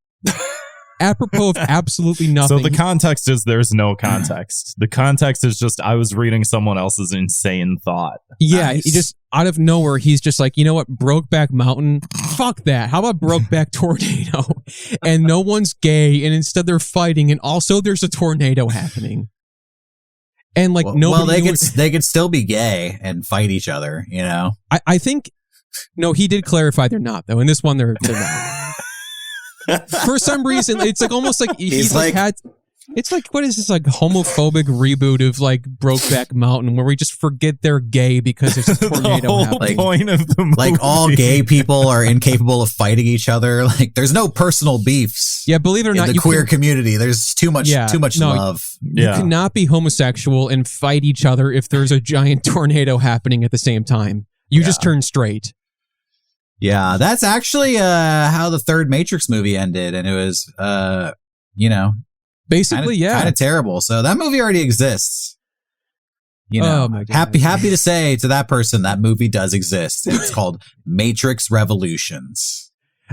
Apropos of absolutely nothing. So the context is there's no context. The context is just I was reading someone else's insane thought. Yeah, he just out of nowhere, he's just like, you know what, Brokeback Mountain? Fuck that. How about Brokeback Tornado? And no one's gay, and instead they're fighting, and also there's a tornado happening. And like they could still be gay and fight each other, you know? I think no, he did clarify they're not though. In this one they're not. For some reason, it's like almost like he's like it's like, what is this, like homophobic reboot of like Brokeback Mountain where we just forget they're gay because there's a tornado happening. Point of the movie. Like all gay people are incapable of fighting each other. Like there's no personal beefs. Yeah, believe it or not, in the queer community, there's too much love. You cannot be homosexual and fight each other if there's a giant tornado happening at the same time. You just turn straight. Yeah, that's actually how the third Matrix movie ended, and it was, basically, kind of terrible. So that movie already exists. You know, happy to say to that person that movie does exist. It's called Matrix Revolutions.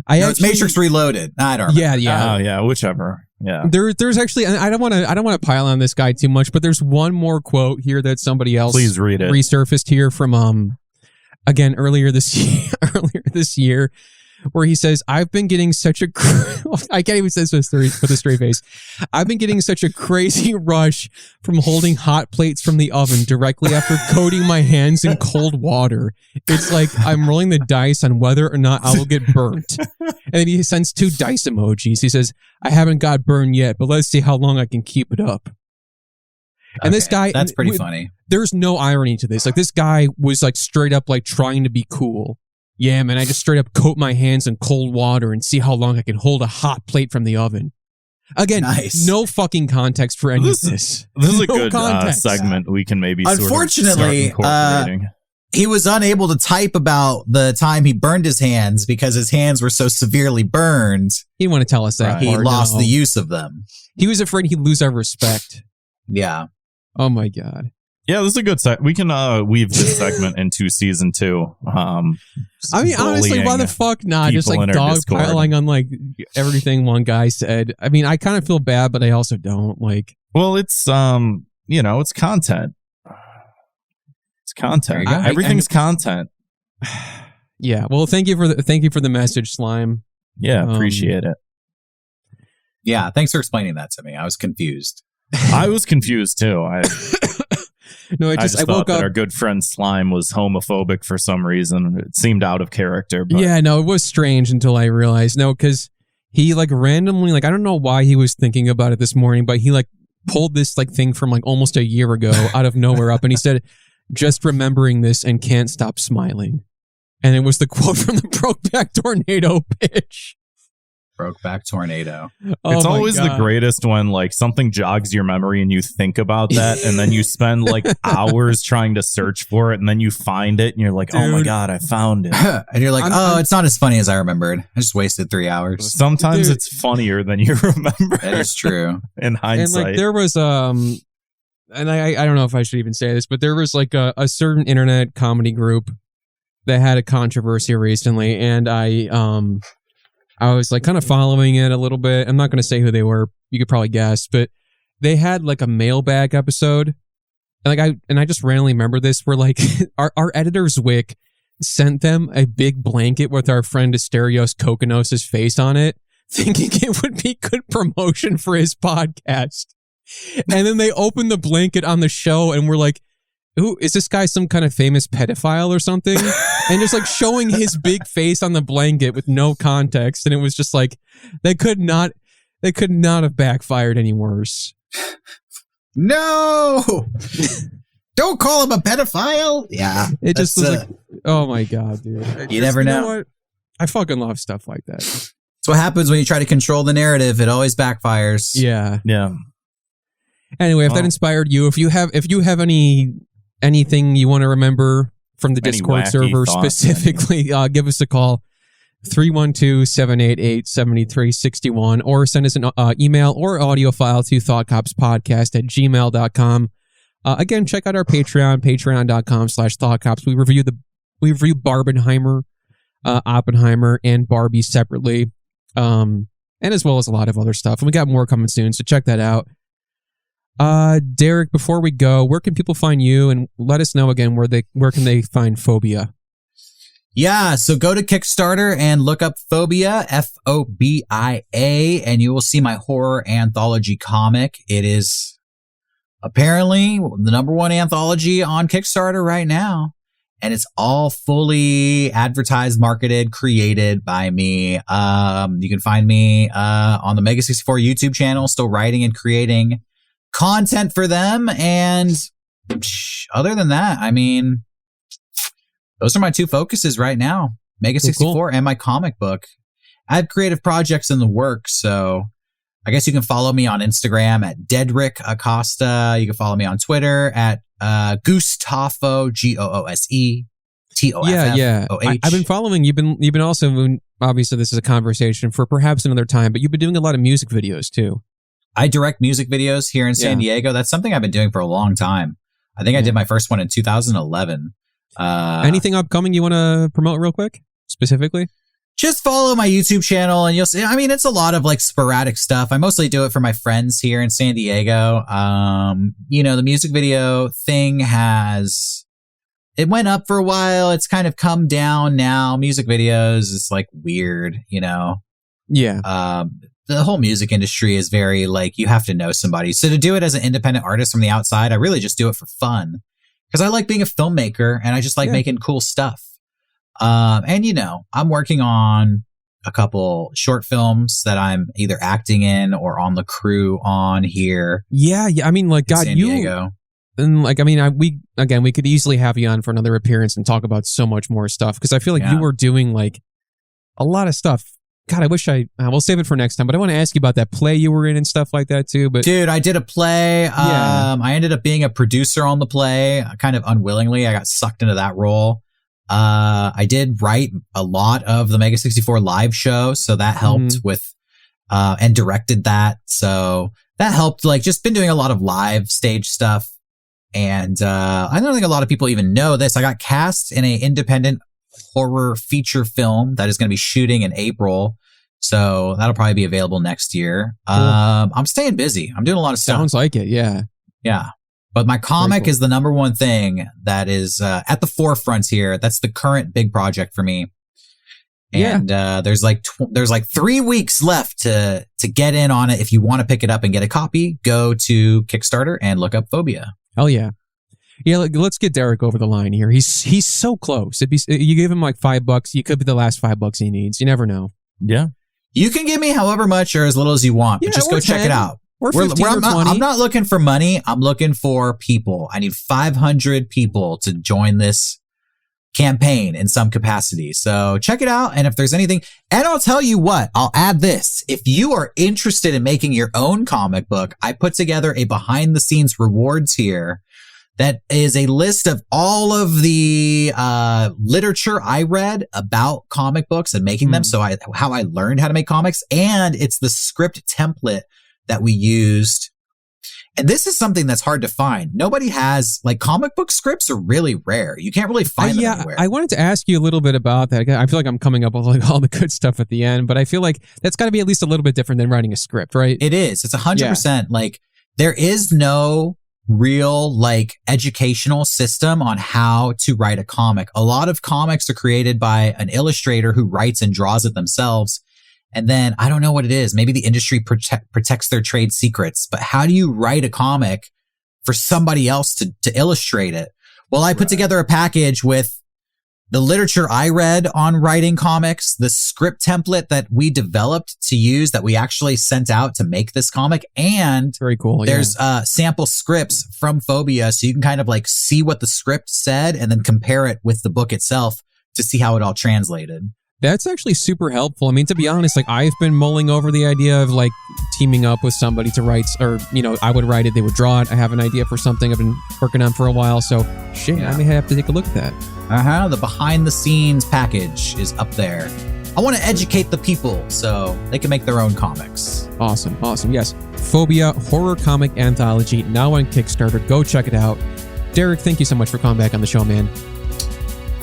It's Matrix Reloaded. I don't remember. Yeah, whichever. Yeah. There's actually, I don't want to pile on this guy too much, but there's one more quote here that somebody else please read it. Resurfaced here from again earlier this year, where he says, "I've been getting such a I can't even say this with a straight face. I've been getting such a crazy rush from holding hot plates from the oven directly after coating my hands in cold water. It's like I'm rolling the dice on whether or not I will get burnt." And then he sends 2 dice emojis. He says, "I haven't got burned yet, but let's see how long I can keep it up." And this guy, that's pretty funny. There's no irony to this. Like this guy was like straight up like trying to be cool. Yeah, man, I just straight up coat my hands in cold water and see how long I can hold a hot plate from the oven. Again, no fucking context for any of this. This is a good segment we can maybe Unfortunately, he was unable to type about the time he burned his hands because his hands were so severely burned. He didn't want to tell us that. He lost the use of them. He was afraid he'd lose our respect. Yeah. Oh my God. Yeah, this is a good we can weave this segment into season 2. I mean, honestly, why the fuck not? Just like dogpiling on like everything one guy said. I mean, I kind of feel bad, but I also don't like. Well, it's it's content. It's content. Everything's content. Yeah. Well, thank you for the message, Slime. Yeah, appreciate it. Yeah, thanks for explaining that to me. I was confused. I was confused too. No, I woke up that our good friend Slime was homophobic for some reason. It seemed out of character. But. Yeah, no, it was strange until I realized. No, because he like randomly, like I don't know why he was thinking about it this morning, but he like pulled this like thing from like almost a year ago out of nowhere up, and he said, "Just remembering this and can't stop smiling." And it was the quote from the Brokeback Tornado pitch. Brokeback Tornado. It's always the greatest when like something jogs your memory and you think about that and then you spend like hours trying to search for it and then you find it and you're like, oh my God, I found it. And you're like, it's not as funny as I remembered. I just wasted 3 hours. Sometimes it's funnier than you remember. That is true. In hindsight. And like there was and I don't know if I should even say this, but there was like a certain internet comedy group that had a controversy recently, and I was like kind of following it a little bit. I'm not going to say who they were. You could probably guess, but they had like a mailbag episode. And like I just randomly remember this where like our editor Zwick sent them a big blanket with our friend Asterios Kokonos' face on it, thinking it would be good promotion for his podcast. And then they opened the blanket on the show and were like, "Ooh, is this guy some kind of famous pedophile or something?" And just like showing his big face on the blanket with no context. And it was just like, they could not have backfired any worse. No. Don't call him a pedophile. Yeah. It just was like, oh my God, dude. You never know. What? I fucking love stuff like that. That's what happens when you try to control the narrative. It always backfires. Yeah. Yeah. Anyway, if that inspired you, if you have anything you want to remember from the Discord server specifically, give us a call. 312-788-7361 or send us an email or audio file to thoughtcopspodcast@gmail.com. Again, check out our Patreon, patreon.com/thoughtcops. We review Barbenheimer, Oppenheimer, and Barbie separately, and as well as a lot of other stuff. And we got more coming soon, so check that out. Derrick, before we go, where can people find you, and let us know again where can they find Fobia? Yeah, so go to Kickstarter and look up Fobia, Fobia, and you will see my horror anthology comic. It is apparently the #1 anthology on Kickstarter right now. And it's all fully advertised, marketed, created by me. You can find me on the Mega 64 YouTube channel, still writing and creating content for them. And other than that, I mean, those are my two focuses right now. Mega 64 and my comic book. I have creative projects in the works, so I guess you can follow me on Instagram at Derrick Acosta. You can follow me on Twitter at Gustavo, GOOSETOFFOH. Yeah. I've been following. You've been also, obviously this is a conversation for perhaps another time, but you've been doing a lot of music videos too. I direct music videos here in San Diego. That's something I've been doing for a long time. I think I did my first one in 2011. Anything upcoming you want to promote real quick, specifically? Just follow my YouTube channel and you'll see. I mean, it's a lot of like sporadic stuff. I mostly do it for my friends here in San Diego. The music video thing it went up for a while. It's kind of come down now. Music videos is like weird, Yeah. The whole music industry is very like, you have to know somebody. So to do it as an independent artist from the outside, I really just do it for fun because I like being a filmmaker and I just like making cool stuff. I'm working on a couple short films that I'm either acting in or on the crew on here. Yeah. I mean, like, God, San Diego. And like, I mean, we could easily have you on for another appearance and talk about so much more stuff. Cause I feel like you were doing like a lot of stuff. God, I wish we'll save it for next time, but I want to ask you about that play you were in and stuff like that too. But dude, I did a play. I ended up being a producer on the play kind of unwillingly. I got sucked into that role. I did write a lot of the Mega 64 live show. So that helped with, and directed that. So that helped, like, just been doing a lot of live stage stuff. And, I don't think a lot of people even know this. I got cast in an independent horror feature film that is going to be shooting in April. So that'll probably be available next year. Cool. I'm staying busy. I'm doing a lot of stuff. Sounds like it. Yeah. Yeah. But my comic is the #1 thing that is at the forefront here. That's the current big project for me. And there's like 3 weeks left to get in on it. If you want to pick it up and get a copy, go to Kickstarter and look up Fobia. Hell yeah. Yeah, let's get Derrick over the line here. He's so close. You give him like $5, you could be the last $5 he needs. You never know. Yeah. You can give me however much or as little as you want, but just go check it out. I'm not looking for money. I'm looking for people. I need 500 people to join this campaign in some capacity. So check it out. And if there's anything, and I'll tell you what, I'll add this. If you are interested in making your own comic book, I put together a behind the scenes rewards here. That is a list of all of the literature I read about comic books and making them. So how I learned how to make comics. And it's the script template that we used. And this is something that's hard to find. Nobody has, like, comic book scripts are really rare. You can't really find them anywhere. I wanted to ask you a little bit about that. I feel like I'm coming up with like all the good stuff at the end, but I feel like that's got to be at least a little bit different than writing a script, right? It is. It's 100%. Like, there is no real like educational system on how to write a comic. A lot of comics are created by an illustrator who writes and draws it themselves. And then I don't know what it is. Maybe the industry protects their trade secrets, but how do you write a comic for somebody else to illustrate it? Well, I put together a package with the literature I read on writing comics, the script template that we developed to use that we actually sent out to make this comic. And very cool. There's sample scripts from Fobia. So you can kind of like see what the script said and then compare it with the book itself to see how it all translated. That's actually super helpful. I mean, to be honest, like I've been mulling over the idea of like teaming up with somebody to write, or, you know, I would write it, they would draw it. I have an idea for something I've been working on for a while. So shit, I may have to take a look at that. The behind the scenes package is up there. I want to educate the people so they can make their own comics. Awesome. Yes. Fobia Horror Comic Anthology, now on Kickstarter. Go check it out. Derrick, thank you so much for coming back on the show, man.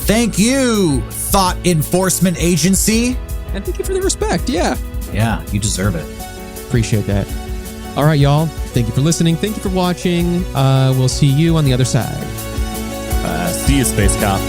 Thank you, Thought Enforcement Agency. And thank you for the respect. Yeah, you deserve it. Appreciate that. All right, y'all. Thank you for listening. Thank you for watching. We'll see you on the other side. See you, Space Cop.